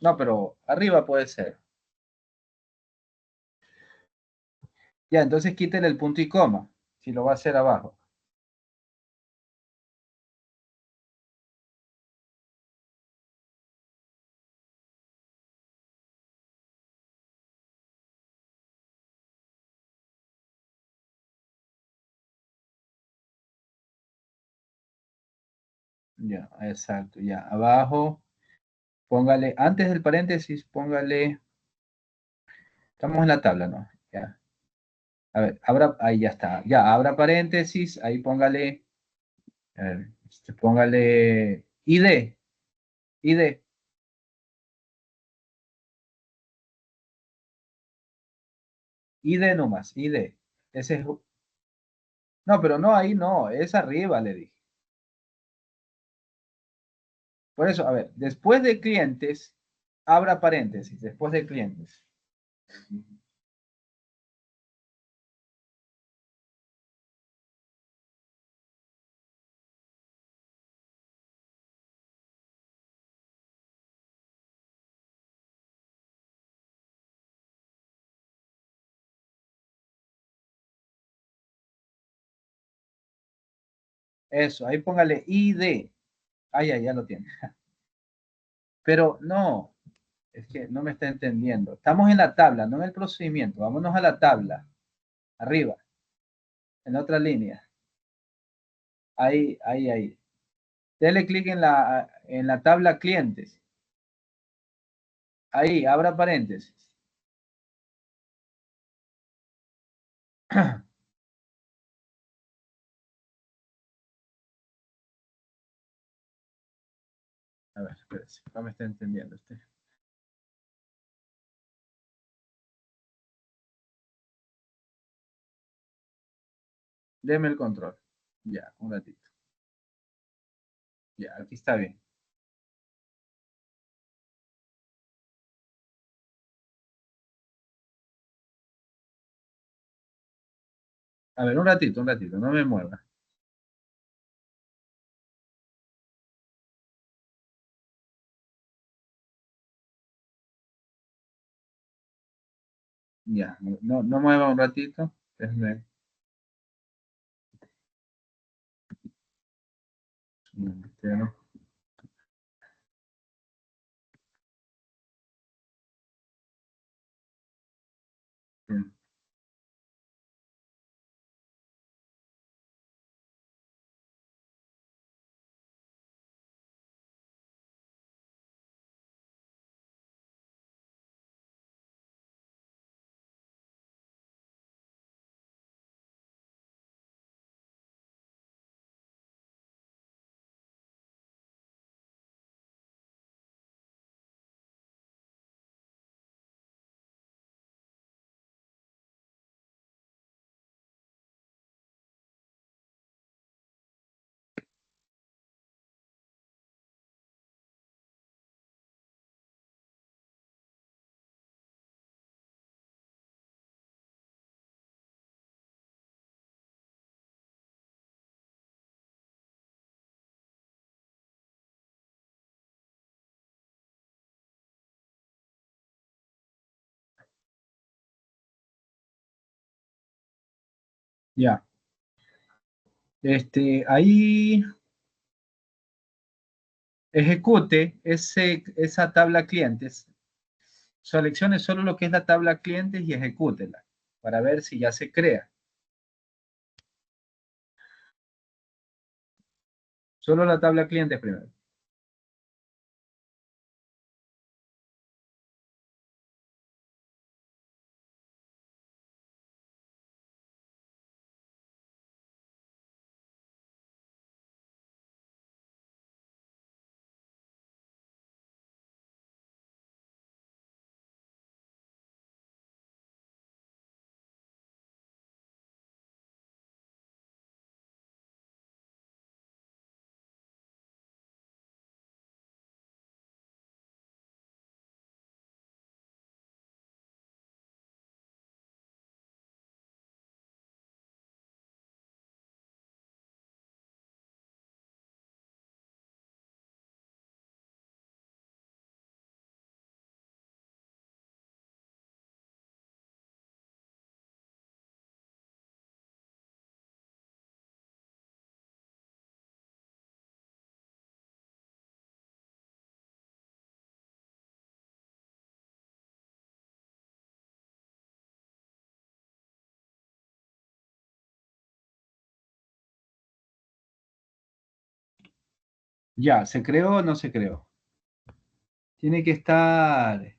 A: No, pero arriba puede ser. Ya, entonces quítele el punto y coma, si lo va a hacer abajo. Ya, exacto. Ya, abajo, póngale, antes del paréntesis, póngale, estamos en la tabla, ¿no? Ya. A ver, ahí ya está. Ya, abra paréntesis, ahí póngale, a ver, póngale ID, ID nomás, ID. Ese es, no, pero no, ahí no, es arriba, le dije. Por eso, a ver, después de clientes, abra paréntesis, después de clientes. Eso, ahí póngale ID. Ay, ya lo tiene. Pero no, es que no me está entendiendo. Estamos en la tabla, no en el procedimiento. Vámonos a la tabla, arriba, en la otra línea. Ahí. Dele clic en la tabla clientes. Ahí, abra paréntesis. A ver, espérese, no me está entendiendo usted. Deme el control. Ya, un ratito. Ya, aquí está bien. A ver, un ratito, no me mueva. Ya, no mueva un ratito. Déjeme. ¿No? Bien. Ya. Ahí ejecute esa tabla clientes. Seleccione solo lo que es la tabla clientes y ejecútela para ver si ya se crea. Solo la tabla clientes primero. Ya, ¿se creó o no se creó? Tiene que estar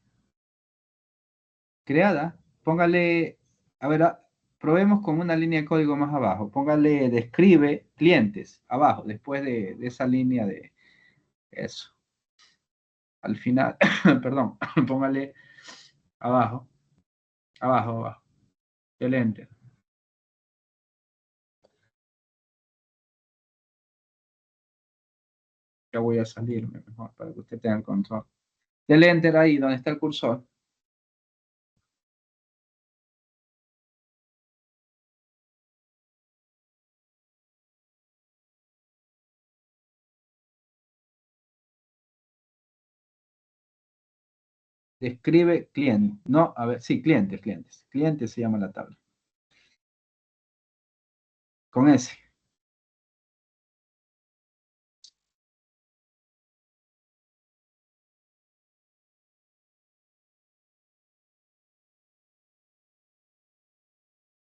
A: creada. Póngale, a ver, probemos con una línea de código más abajo. Póngale describe clientes abajo, después de esa línea de eso. Al final, perdón, póngale abajo, abajo, el enter. Ya voy a salirme mejor para que usted tenga el control. Del enter ahí donde está el cursor. Describe cliente. No, a ver, sí, clientes, clientes. Clientes se llama la tabla. Con S.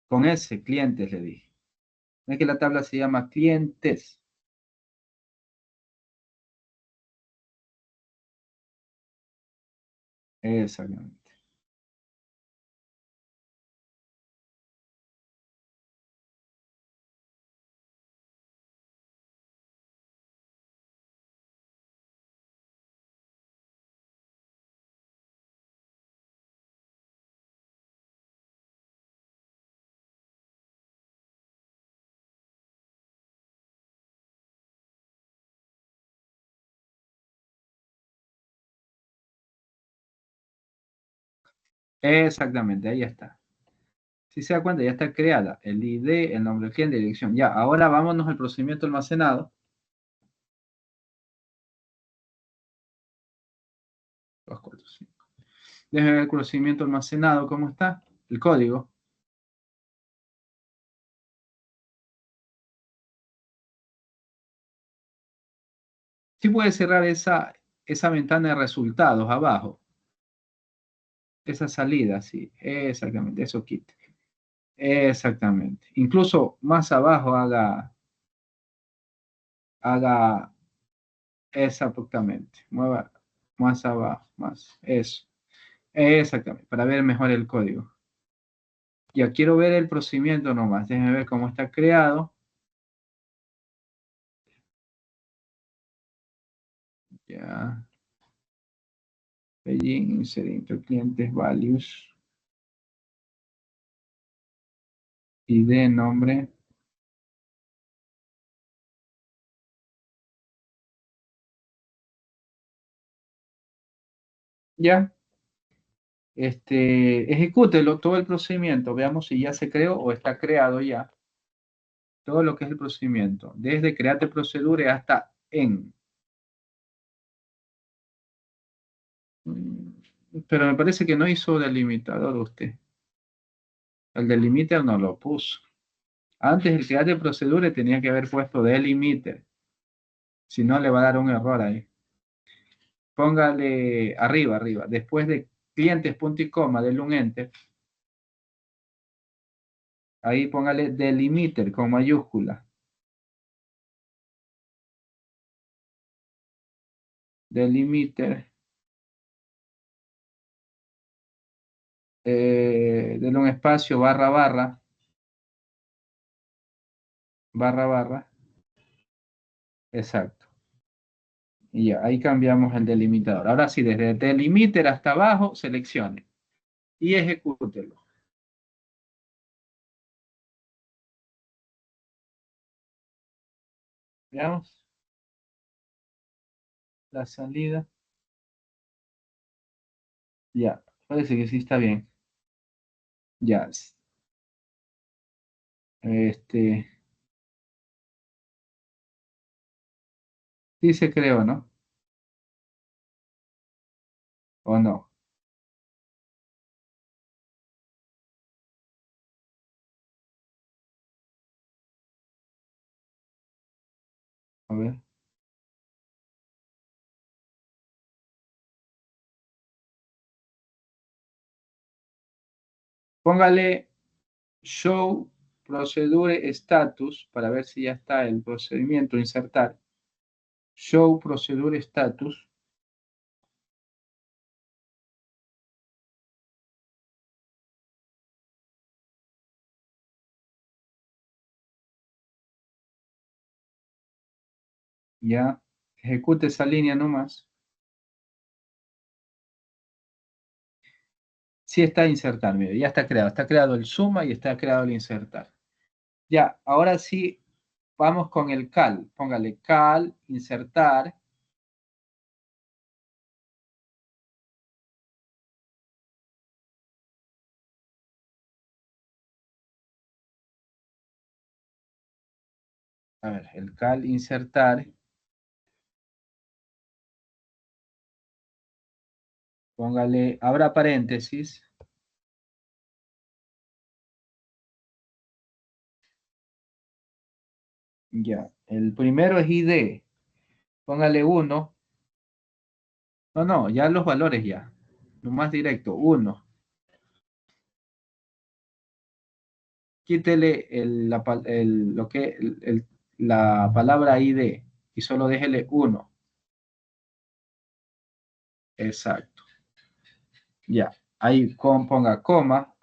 A: Con S, clientes le dije. No es que la tabla se llama clientes. Exactamente. Exactamente, ahí está. Si se da cuenta, ya está creada el ID, el nombre del cliente, dirección. Ya, ahora vámonos al procedimiento almacenado. 2, 4, 5. Déjenme ver el procedimiento almacenado, ¿cómo está? El código. Sí puede cerrar esa ventana de resultados abajo. Esa salida, sí. Exactamente, eso quita. Exactamente. Incluso más abajo haga exactamente. Mueva más abajo, más. Eso. Exactamente, para ver mejor el código. Ya quiero ver el procedimiento nomás. Déjenme ver cómo está creado. Ya. Paging, insert into clientes, values, ID, nombre. Ya. Ejecútelo todo el procedimiento. Veamos si ya se creó o está creado ya. Todo lo que es el procedimiento. Desde create procedure hasta en. Pero me parece que no hizo delimitador usted. El delimiter no lo puso. Antes el crear de procedure tenía que haber puesto delimiter, si no le va a dar un error ahí. Póngale arriba, arriba. Después de clientes punto y coma, denle un enter. Ahí póngale delimiter con mayúscula. Delimiter. Denle un espacio, barra, barra, barra, barra. Exacto. Y ya, ahí cambiamos el delimitador. Ahora sí, desde delimiter hasta abajo, seleccione y ejecútelo. Veamos la salida. Ya, parece que sí está bien. Ya, este, sí se creó, ¿no? ¿O no? A ver. Póngale show procedure status para ver si ya está el procedimiento, insertar. Show procedure status. Ya, ejecute esa línea nomás. Sí está insertar, mire, ya está creado. Está creado el suma y está creado el insertar. Ya, ahora sí, vamos con el cal. Póngale cal, insertar. A ver, el cal, insertar. Póngale, abra paréntesis. Ya, el primero es ID. Póngale uno. No, no, ya los valores ya. Lo más directo, uno. Quítele la palabra ID y solo déjele uno. Exacto. Ya. Ahí ponga coma.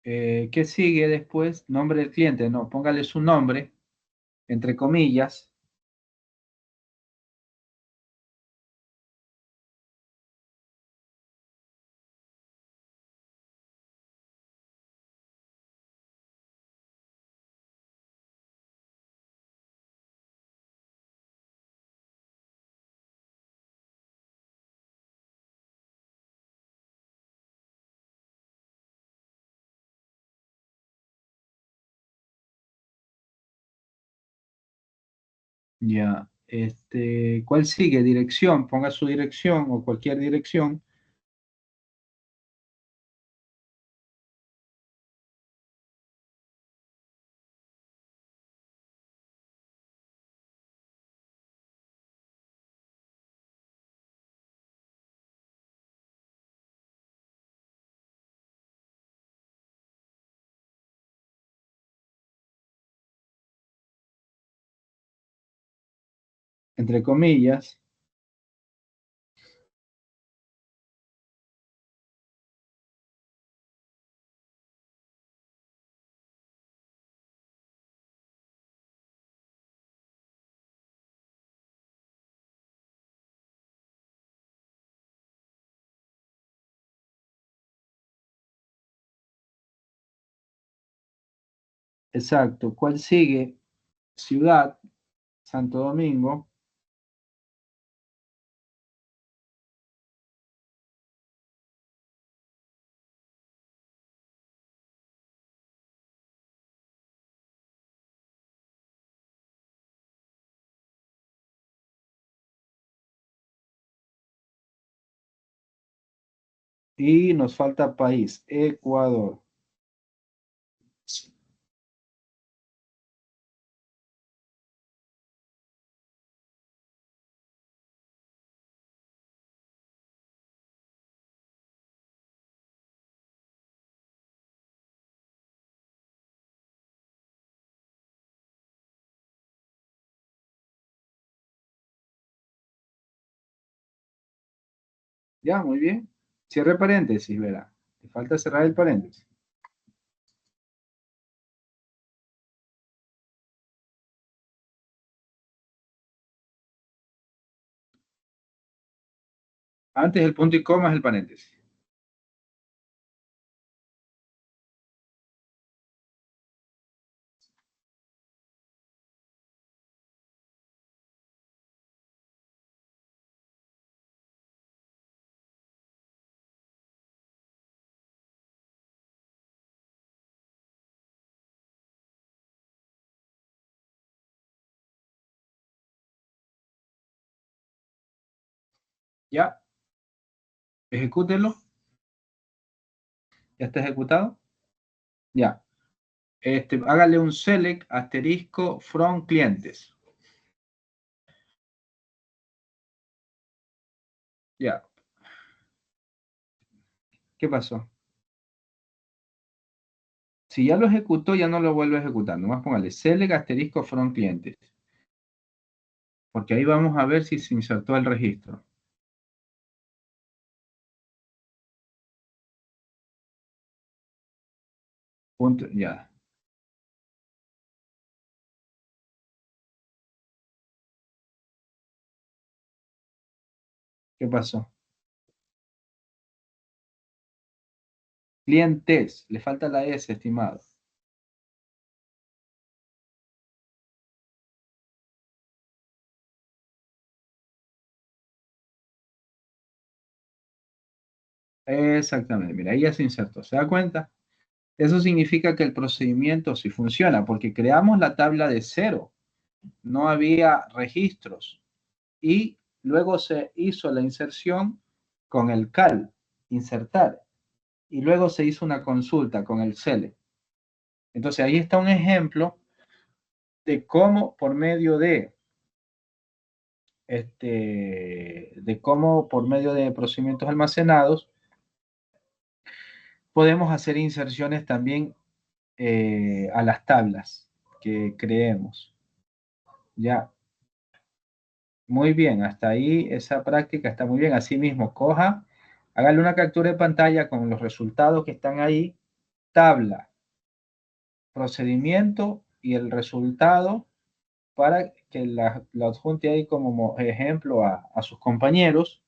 A: ¿Qué sigue después? Nombre del cliente. No, póngale su nombre, entre comillas. Ya. ¿Cuál sigue? Dirección. Ponga su dirección o cualquier dirección. Entre comillas. Exacto. ¿Cuál sigue? Ciudad. Santo Domingo. Y nos falta país, Ecuador. Ya, muy bien. Cierre paréntesis, verá. Le falta cerrar el paréntesis. Antes el punto y coma es el paréntesis. Ya, ejecútelo. Ya está ejecutado. Ya. Hágale un select asterisco from clientes. Ya. ¿Qué pasó? Si ya lo ejecutó, ya no lo vuelve a ejecutar. Nomás póngale select asterisco from clientes. Porque ahí vamos a ver si se insertó el registro. Punto, ya. ¿Qué pasó? Clientes. Le falta la S, estimado. Exactamente. Mira, ahí ya se insertó. ¿Se da cuenta? Eso significa que el procedimiento sí funciona, porque creamos la tabla de cero. No había registros. Y luego se hizo la inserción con el cal, insertar. Y luego se hizo una consulta con el select. Entonces ahí está un ejemplo de cómo por medio de cómo por medio de procedimientos almacenados podemos hacer inserciones también a las tablas que creemos. Ya, muy bien, hasta ahí esa práctica está muy bien. Asimismo, coja, hágale una captura de pantalla con los resultados que están ahí, tabla, procedimiento y el resultado para que la adjunte ahí como ejemplo a sus compañeros.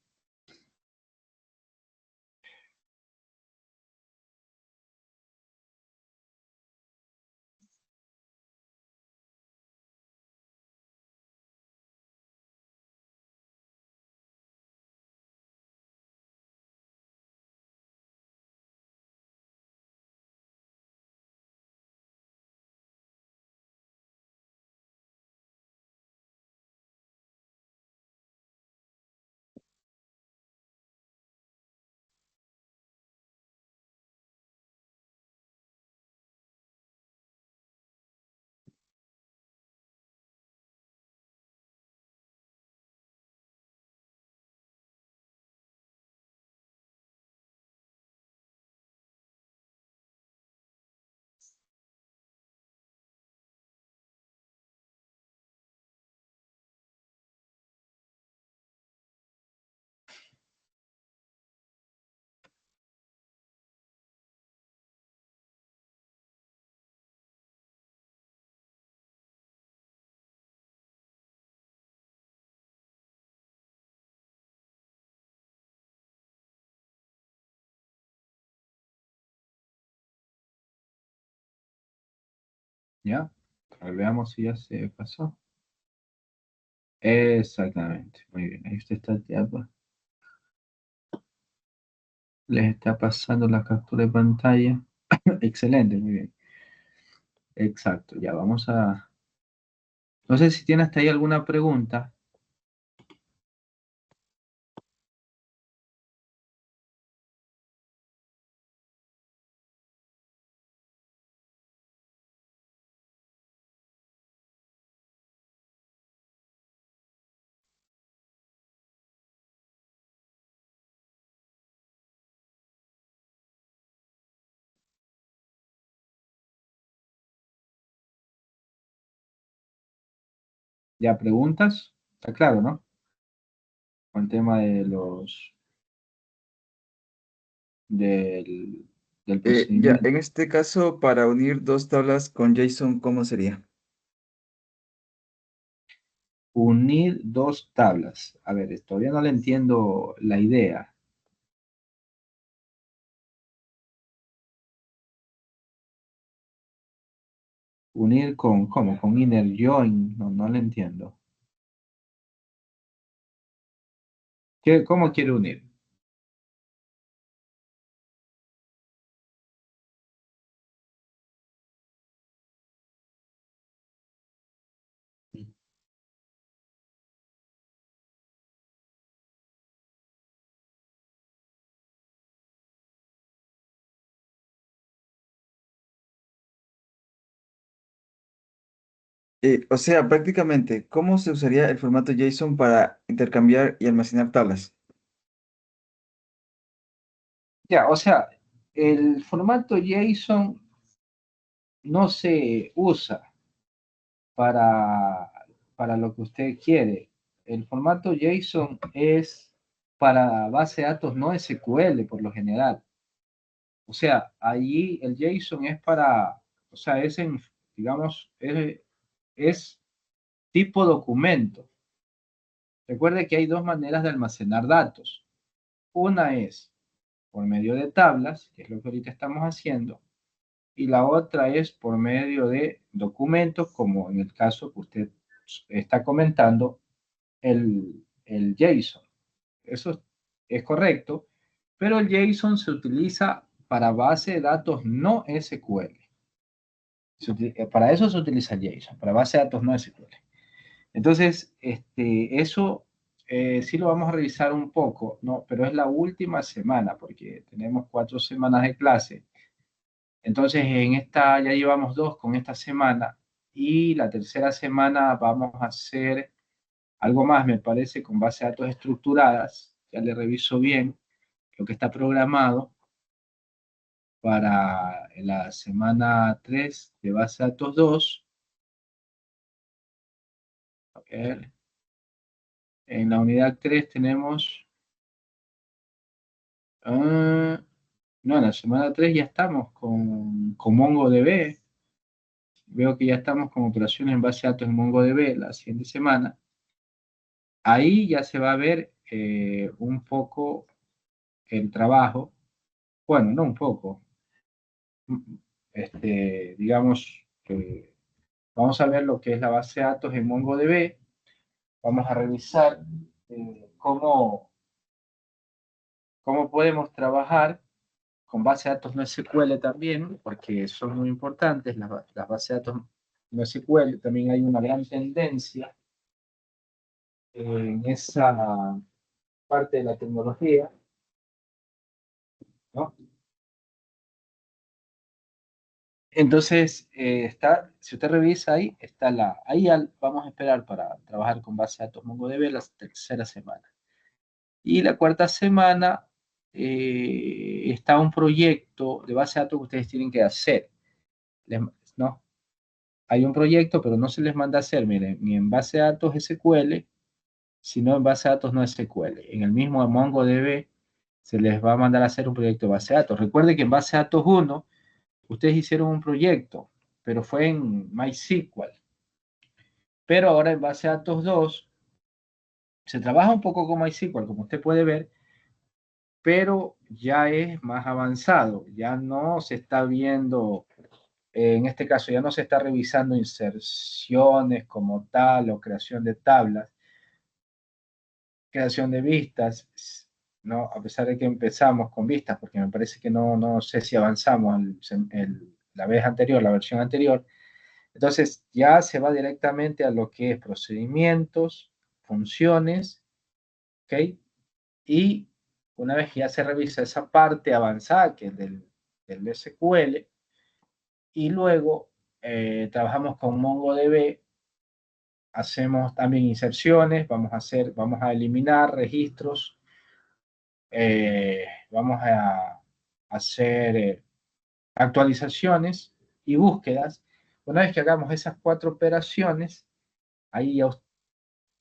A: ¿Ya? A ver, veamos si ya se pasó. Exactamente, muy bien. Ahí usted está, ya, pues, les está pasando la captura de pantalla. Excelente, muy bien. Exacto, ya vamos a... No sé si tiene hasta ahí alguna pregunta. Ya preguntas, está claro, ¿no? Con el tema de del, del
B: Ya,
A: procedimiento.
B: en este caso, para unir dos tablas con JSON, ¿cómo sería?
A: Unir dos tablas. A ver, todavía no le entiendo la idea. Unir con, ¿cómo? Con inner join. No, no le entiendo. ¿Cómo quiere unir?
B: O sea, prácticamente, ¿cómo se usaría el formato JSON para intercambiar y almacenar tablas?
A: Ya, o sea, el formato JSON no se usa para, para lo que usted quiere. El formato JSON es para base de datos no SQL por lo general. O sea, allí el JSON es para, o sea, digamos, es tipo documento. Recuerde que hay dos maneras de almacenar datos. Una es por medio de tablas, que es lo que ahorita estamos haciendo, y la otra es por medio de documentos, como en el caso que usted está comentando, el JSON. Eso es correcto, pero el JSON se utiliza para base de datos no SQL. Para eso se utiliza el JSON, para base de datos no SQL. Entonces, eso sí lo vamos a revisar un poco, ¿no? Pero es la última semana, porque tenemos 4 semanas de clase. Entonces, en esta ya llevamos 2 con esta semana y la tercera semana vamos a hacer algo más, me parece, con base de datos estructuradas. Ya le reviso bien lo que está programado para la semana 3 de base de datos 2. A ver, en la unidad 3 tenemos... no, en la semana 3 ya estamos con MongoDB. Veo que ya estamos con operaciones en base de datos en MongoDB la siguiente semana. Ahí ya se va a ver un poco el trabajo. Bueno, no un poco. Digamos que vamos a ver lo que es la base de datos en MongoDB. Vamos a revisar cómo podemos trabajar con base de datos no SQL también, porque son muy importantes las bases de datos no SQL. También hay una gran tendencia en esa parte de la tecnología, ¿no? Entonces, si usted revisa ahí, vamos a esperar para trabajar con base de datos MongoDB la tercera semana. Y la cuarta semana está un proyecto de base de datos que ustedes tienen que hacer. Les- ¿No? Hay un proyecto, pero no se les manda a hacer, miren, ni en base de datos SQL, sino en base de datos no SQL. En el mismo MongoDB se les va a mandar a hacer un proyecto de base de datos. Recuerde que en base de datos 1, ustedes hicieron un proyecto, pero fue en MySQL. Pero ahora en base de datos 2 se trabaja un poco con MySQL, como usted puede ver, pero ya es más avanzado. Ya no se está viendo, en este caso, ya no se está revisando inserciones como tal o creación de tablas, creación de vistas, ¿no? A pesar de que empezamos con vistas, porque me parece que no sé si avanzamos la vez anterior, la versión anterior. Entonces ya se va directamente a lo que es procedimientos, funciones, ¿ok? Y una vez que ya se revisa esa parte avanzada, que es del SQL, y luego trabajamos con MongoDB, hacemos también inserciones, vamos a eliminar registros, vamos a hacer actualizaciones y búsquedas. Una vez que hagamos esas 4 operaciones, ahí ya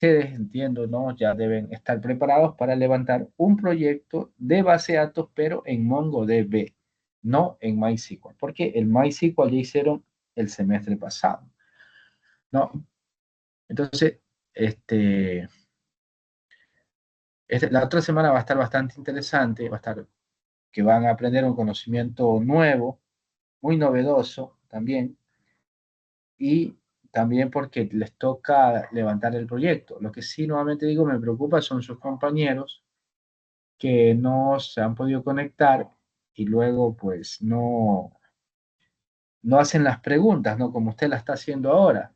A: ustedes, entiendo, ¿no? Ya deben estar preparados para levantar un proyecto de base de datos, pero en MongoDB, no en MySQL, porque el MySQL ya hicieron el semestre pasado, ¿no? Entonces, este, la otra semana va a estar bastante interesante, va a estar que van a aprender un conocimiento nuevo, muy novedoso también, y también porque les toca levantar el proyecto. Lo que sí, nuevamente digo, me preocupa son sus compañeros que no se han podido conectar y luego pues no hacen las preguntas, ¿no? Como usted la está haciendo ahora.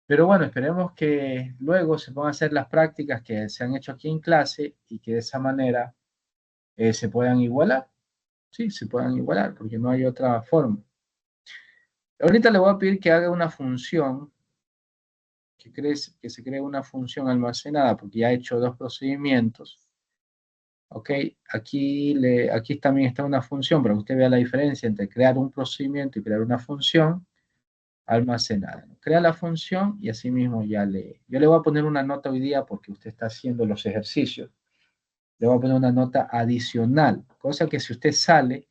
A: Pero bueno, esperemos que luego se puedan hacer las prácticas que se han hecho aquí en clase y que de esa manera se puedan igualar. Sí, se puedan igualar, porque no hay otra forma. Ahorita le voy a pedir que haga una función, que se cree una función almacenada, porque ya ha hecho dos procedimientos. Ok, aquí también está una función, para que usted vea la diferencia entre crear un procedimiento y crear una función almacenada. Crea la función y así mismo yo le voy a poner una nota hoy día porque usted está haciendo los ejercicios. Le voy a poner una nota adicional, cosa que si usted sale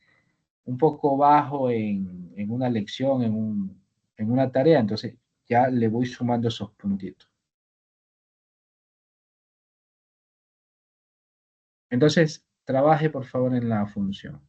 A: un poco bajo en una lección, en una tarea, entonces ya le voy sumando esos puntitos. Entonces, trabaje por favor en la función.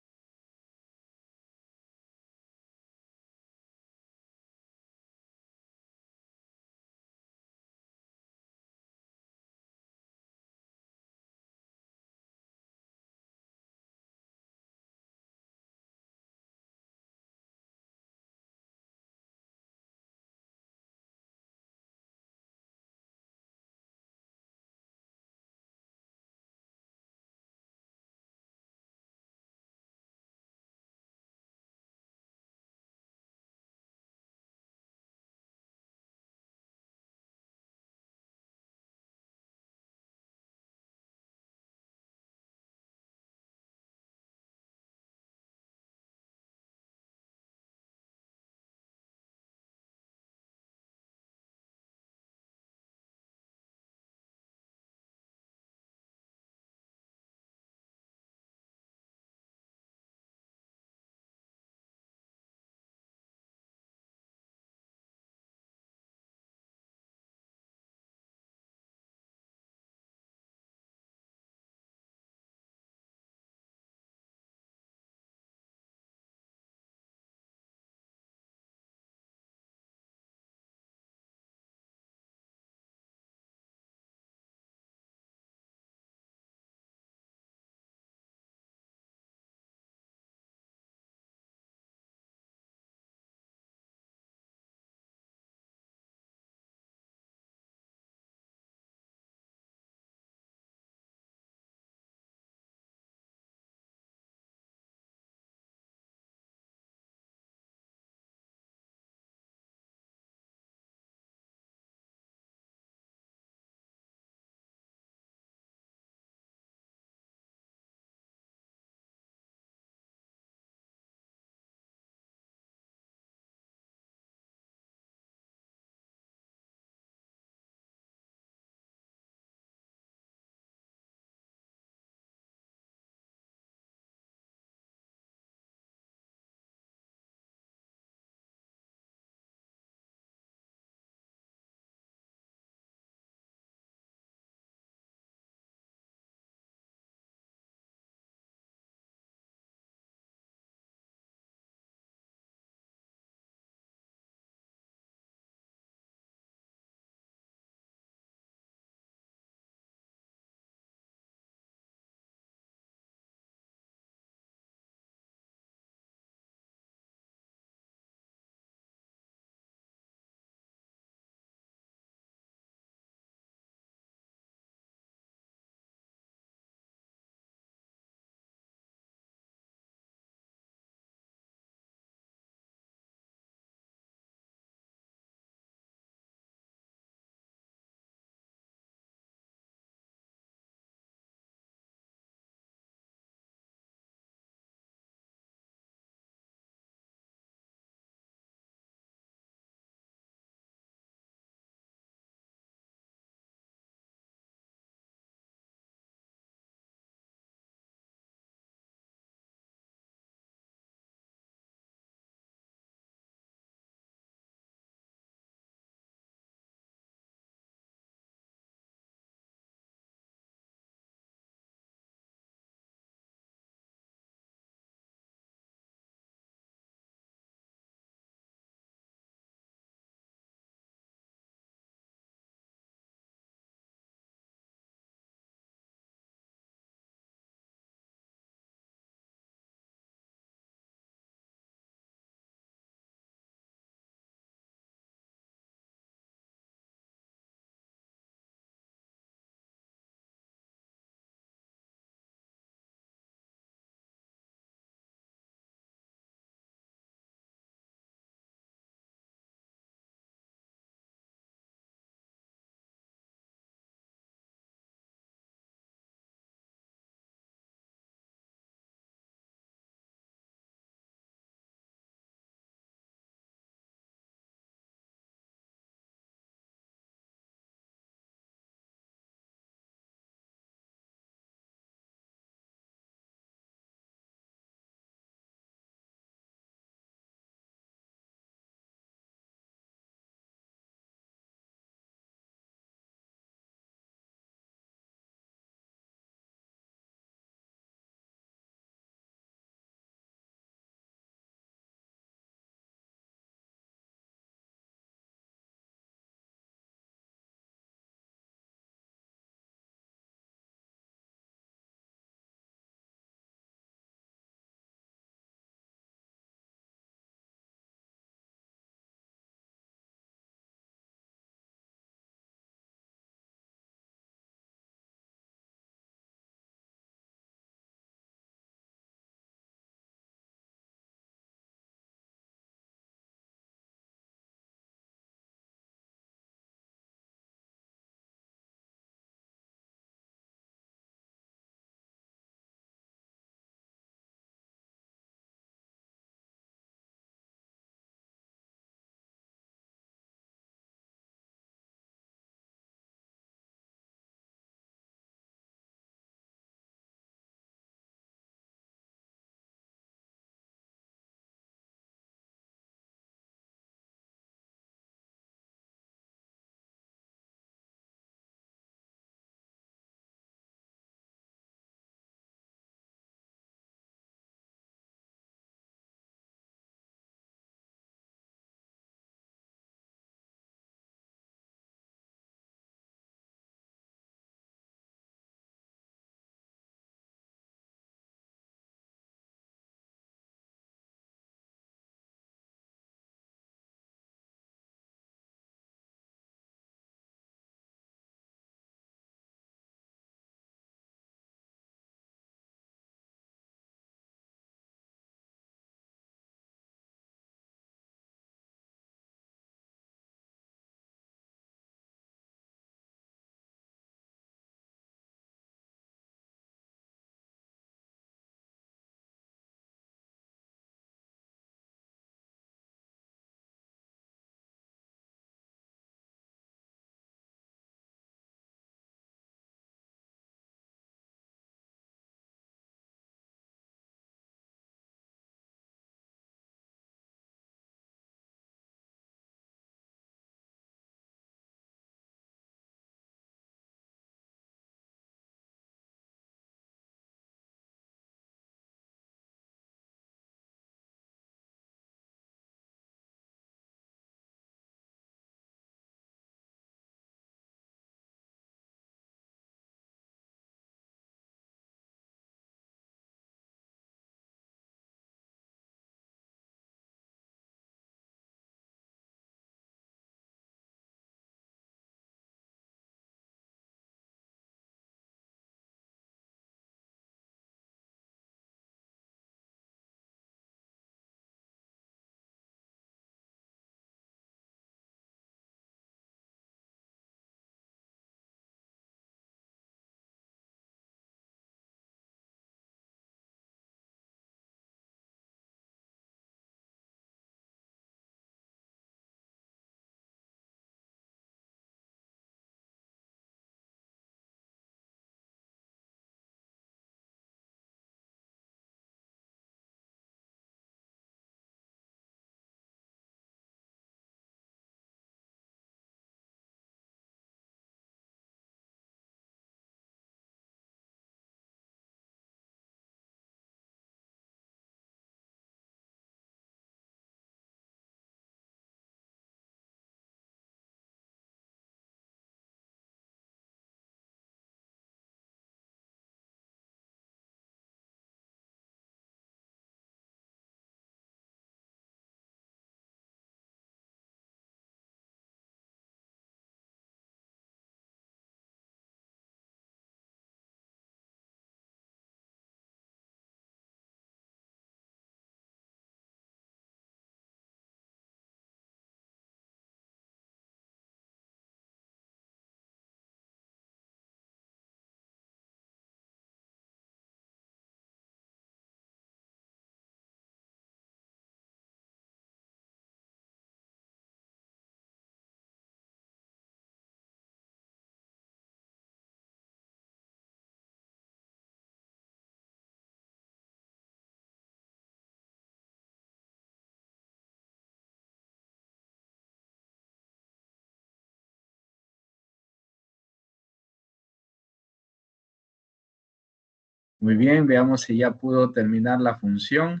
A: Muy bien, veamos si ya pudo terminar la función.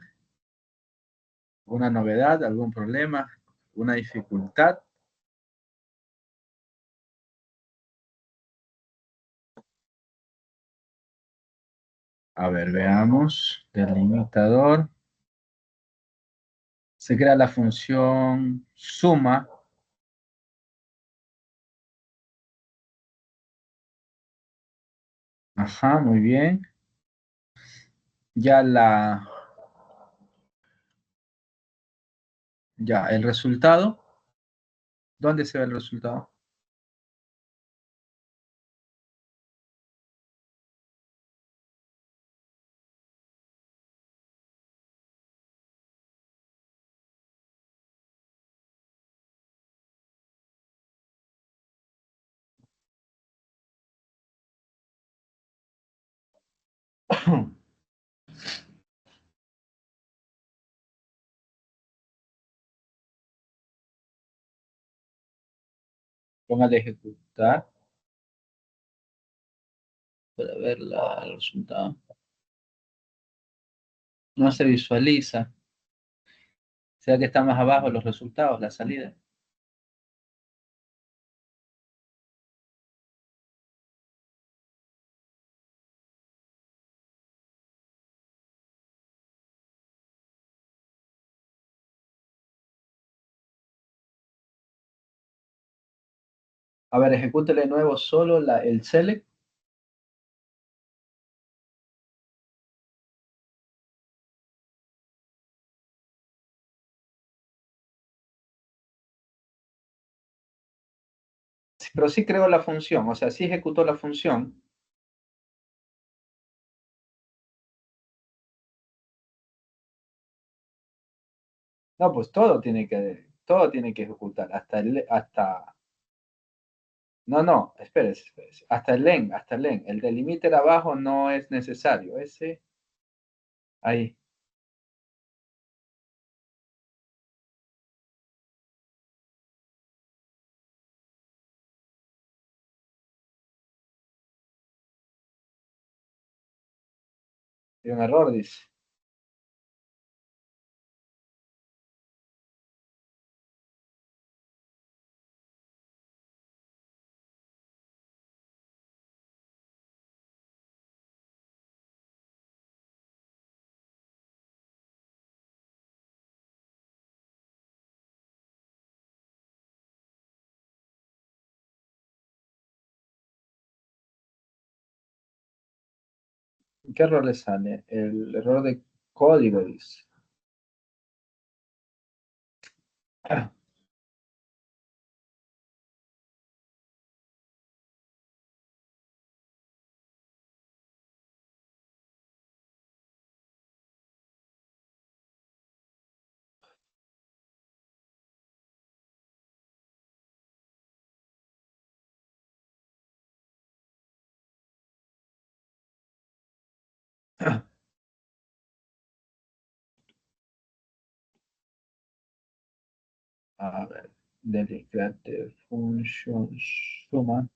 A: ¿Una novedad, algún problema, una dificultad? A ver, veamos. Delimitador. Se crea la función suma. Ajá, muy bien. Ya ya el resultado. ¿Dónde se ve el resultado? Póngale ejecutar para ver el resultado. No se visualiza. ¿Será que está más abajo los resultados, la salida? A ver, ejecútele de nuevo solo el select. Sí, pero sí creó la función, o sea, sí ejecutó la función. No, pues todo tiene que ejecutar, no, no, espérese, espérese, hasta el len. El delimiter abajo no es necesario, ese, ahí, hay un error, dice. ¿Qué error le sale? El error de código, dice. A ver, delicate function suma.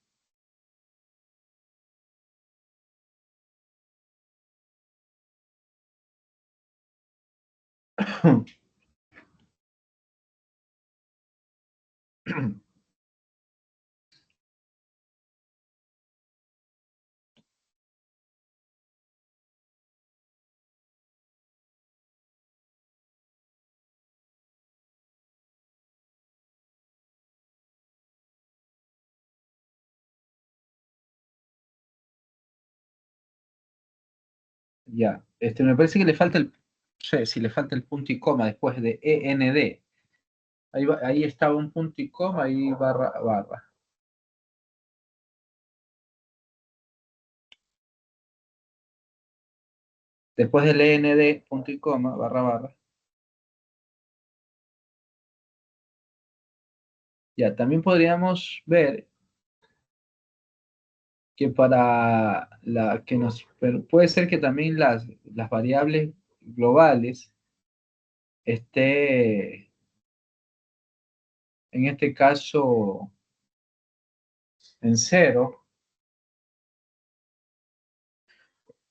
A: Ya, me parece que le falta sí, sí, le falta el punto y coma después de END. Ahí estaba un punto y coma, ahí barra, barra. Después del END, punto y coma, barra, barra. Ya, también podríamos ver que para la que pero puede ser que también las variables globales esté, en este caso, en cero,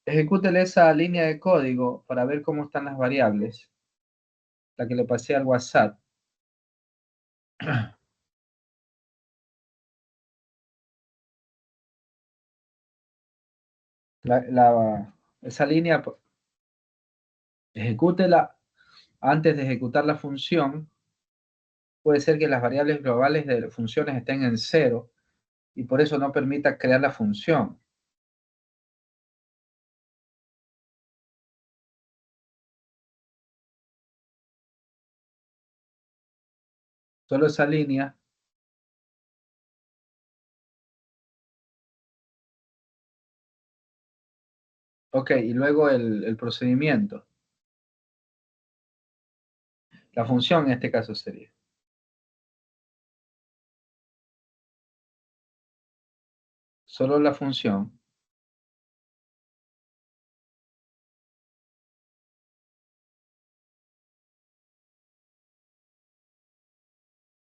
A: Ejecútele esa línea de código para ver cómo están las variables, la que le pasé al WhatsApp. Esa línea, ejecútela antes de ejecutar la función. Puede ser que las variables globales de funciones estén en cero y por eso no permita crear la función. Solo esa línea. Ok, y luego el procedimiento. La función en este caso sería. Solo la función.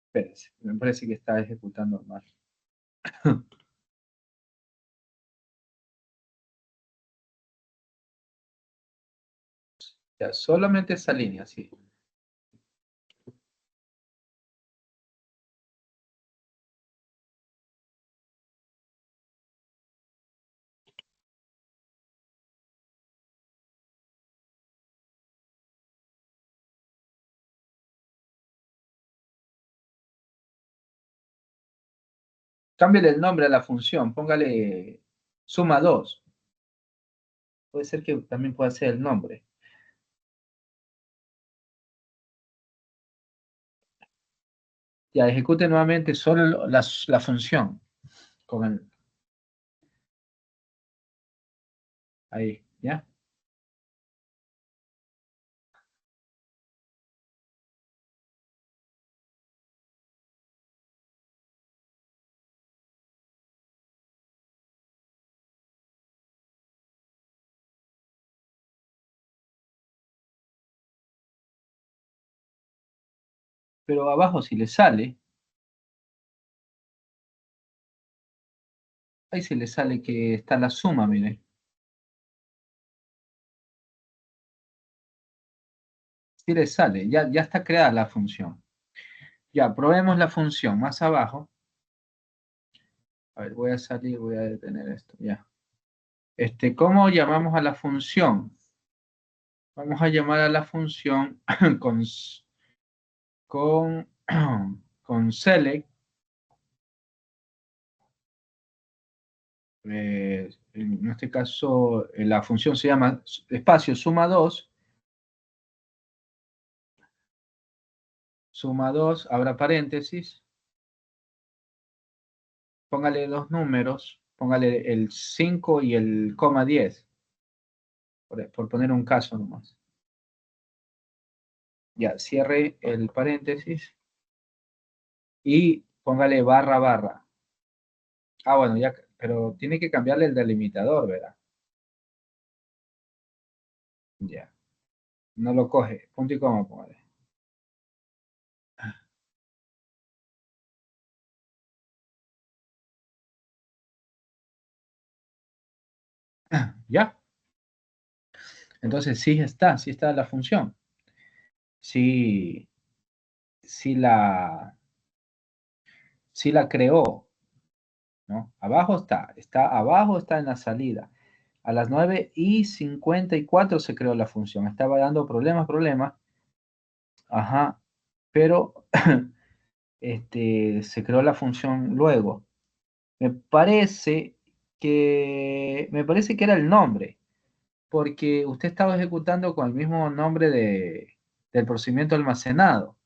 A: Espérense, me parece que está ejecutando mal. Ya, solamente esa línea, sí. Cámbiale el nombre a la función, póngale suma 2. Puede ser que también pueda ser el nombre. Ya, ejecute nuevamente solo la función. Con el, ahí, ¿ya? Pero abajo si le sale, ahí si le sale que está la suma, mire. Si le sale, ya está creada la función. Ya, probemos la función más abajo. A ver, voy a salir, voy a detener esto, ya. ¿Cómo llamamos a la función? Vamos a llamar a la función con, con, con select. En este caso, la función se llama espacio suma 2, abra paréntesis, póngale dos números, póngale el 5 y el coma 10, por poner un caso nomás. Ya, cierre el paréntesis y póngale barra barra. Ah, bueno, ya, pero tiene que cambiarle el delimitador, ¿verdad? Ya, no lo coge, punto y coma, póngale. Ya, entonces sí está la función. Sí, sí sí la creó, ¿no? Abajo está en la salida. A las 9:54 se creó la función. Estaba dando problemas. Ajá, pero se creó la función luego. Me parece que era el nombre, porque usted estaba ejecutando con el mismo nombre del procedimiento almacenado.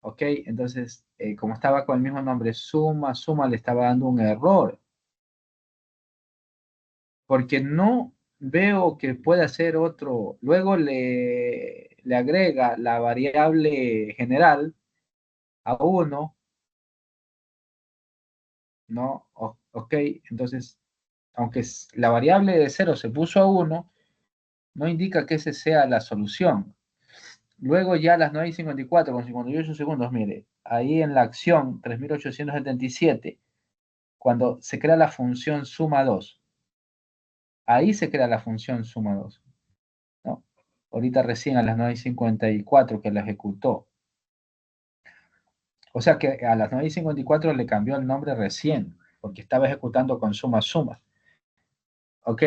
A: ¿Ok? Entonces, como estaba con el mismo nombre, suma, le estaba dando un error. Porque no veo que pueda ser otro. Luego le agrega la variable general a 1, ¿no? Ok, entonces, aunque la variable de 0 se puso a 1, no indica que esa sea la solución. Luego ya a las 9:54 con 58 segundos, mire, ahí en la acción 3877, cuando se crea la función suma 2, ahí se crea la función suma 2, ¿no? Ahorita recién a las 9:54 que la ejecutó. O sea que a las 9:54 le cambió el nombre recién, porque estaba ejecutando con suma suma. ¿Ok?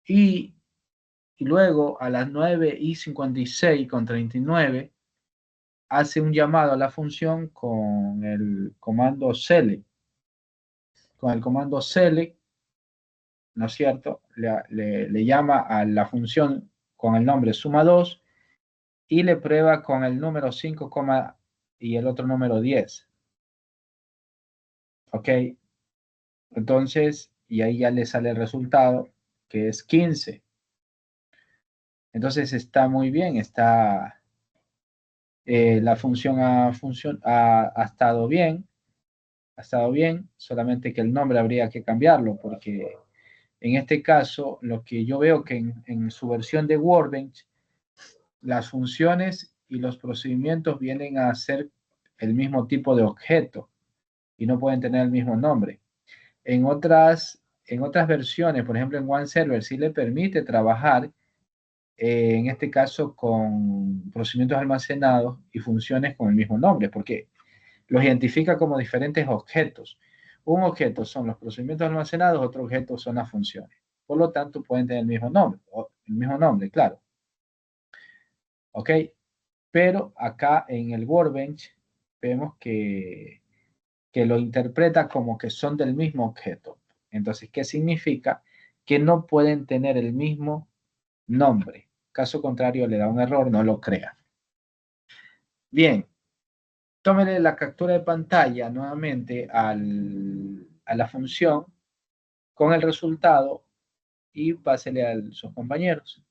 A: Y luego a las 9:56 con 39 hace un llamado a la función con el comando select. Con el comando select, ¿no es cierto? Le llama a la función con el nombre suma 2 y le prueba con el número 5, y el otro número 10. ¿Ok? Entonces, y ahí ya le sale el resultado, que es 15. Entonces está muy bien, la función ha estado bien, solamente que el nombre habría que cambiarlo, porque en este caso, lo que yo veo que en su versión de Workbench, las funciones y los procedimientos vienen a ser el mismo tipo de objeto y no pueden tener el mismo nombre. En otras versiones, por ejemplo en OneServer, sí le permite trabajar, en este caso con procedimientos almacenados y funciones con el mismo nombre, porque los identifica como diferentes objetos. Un objeto son los procedimientos almacenados, otro objeto son las funciones. Por lo tanto, pueden tener el mismo nombre, claro. ¿Ok? Pero acá en el Workbench vemos que lo interpreta como que son del mismo objeto. Entonces, ¿qué significa? Que no pueden tener el mismo nombre. Caso contrario, le da un error, no lo crea. Bien, tómele la captura de pantalla nuevamente a la función con el resultado y pásele a sus compañeros.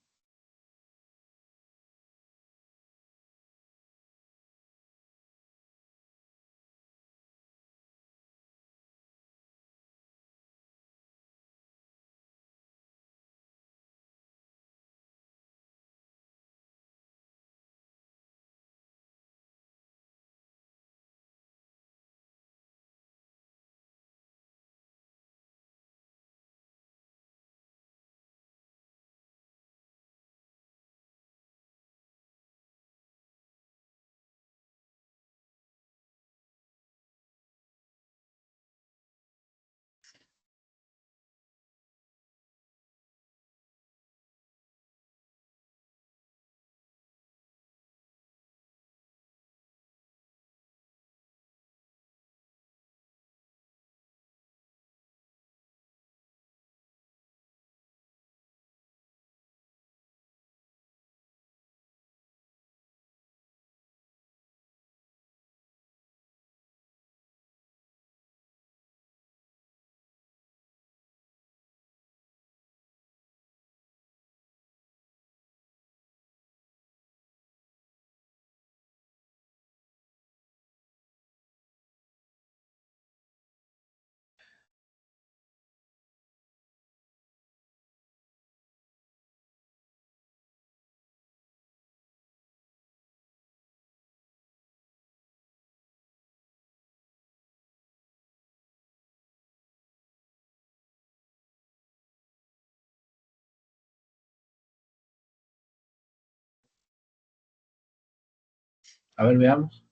A: A ver, veamos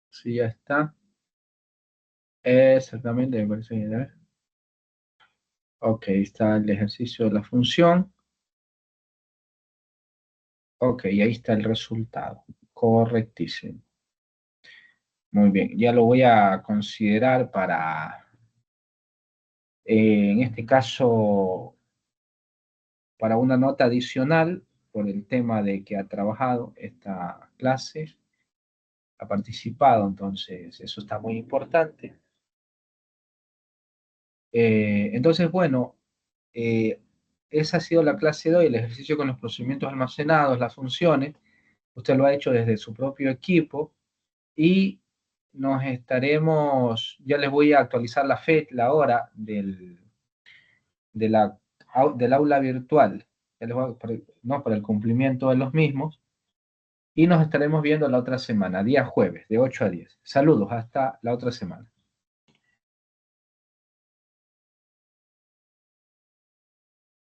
A: si ya está. Exactamente, me parece bien. A ver. Ok, está el ejercicio de la función. Ok, ahí está el resultado. Correctísimo. Muy bien, ya lo voy a considerar en este caso, para una nota adicional por el tema de que ha trabajado esta clase, ha participado, entonces eso está muy importante. Entonces, bueno, eh, esa ha sido la clase de hoy, el ejercicio con los procedimientos almacenados, las funciones. Usted lo ha hecho desde su propio equipo y nos estaremos, ya les voy a actualizar la hora del aula virtual, ya les voy ¿no? Por el cumplimiento de los mismos, y nos estaremos viendo la otra semana, día jueves, de 8 a 10. Saludos, hasta la otra semana.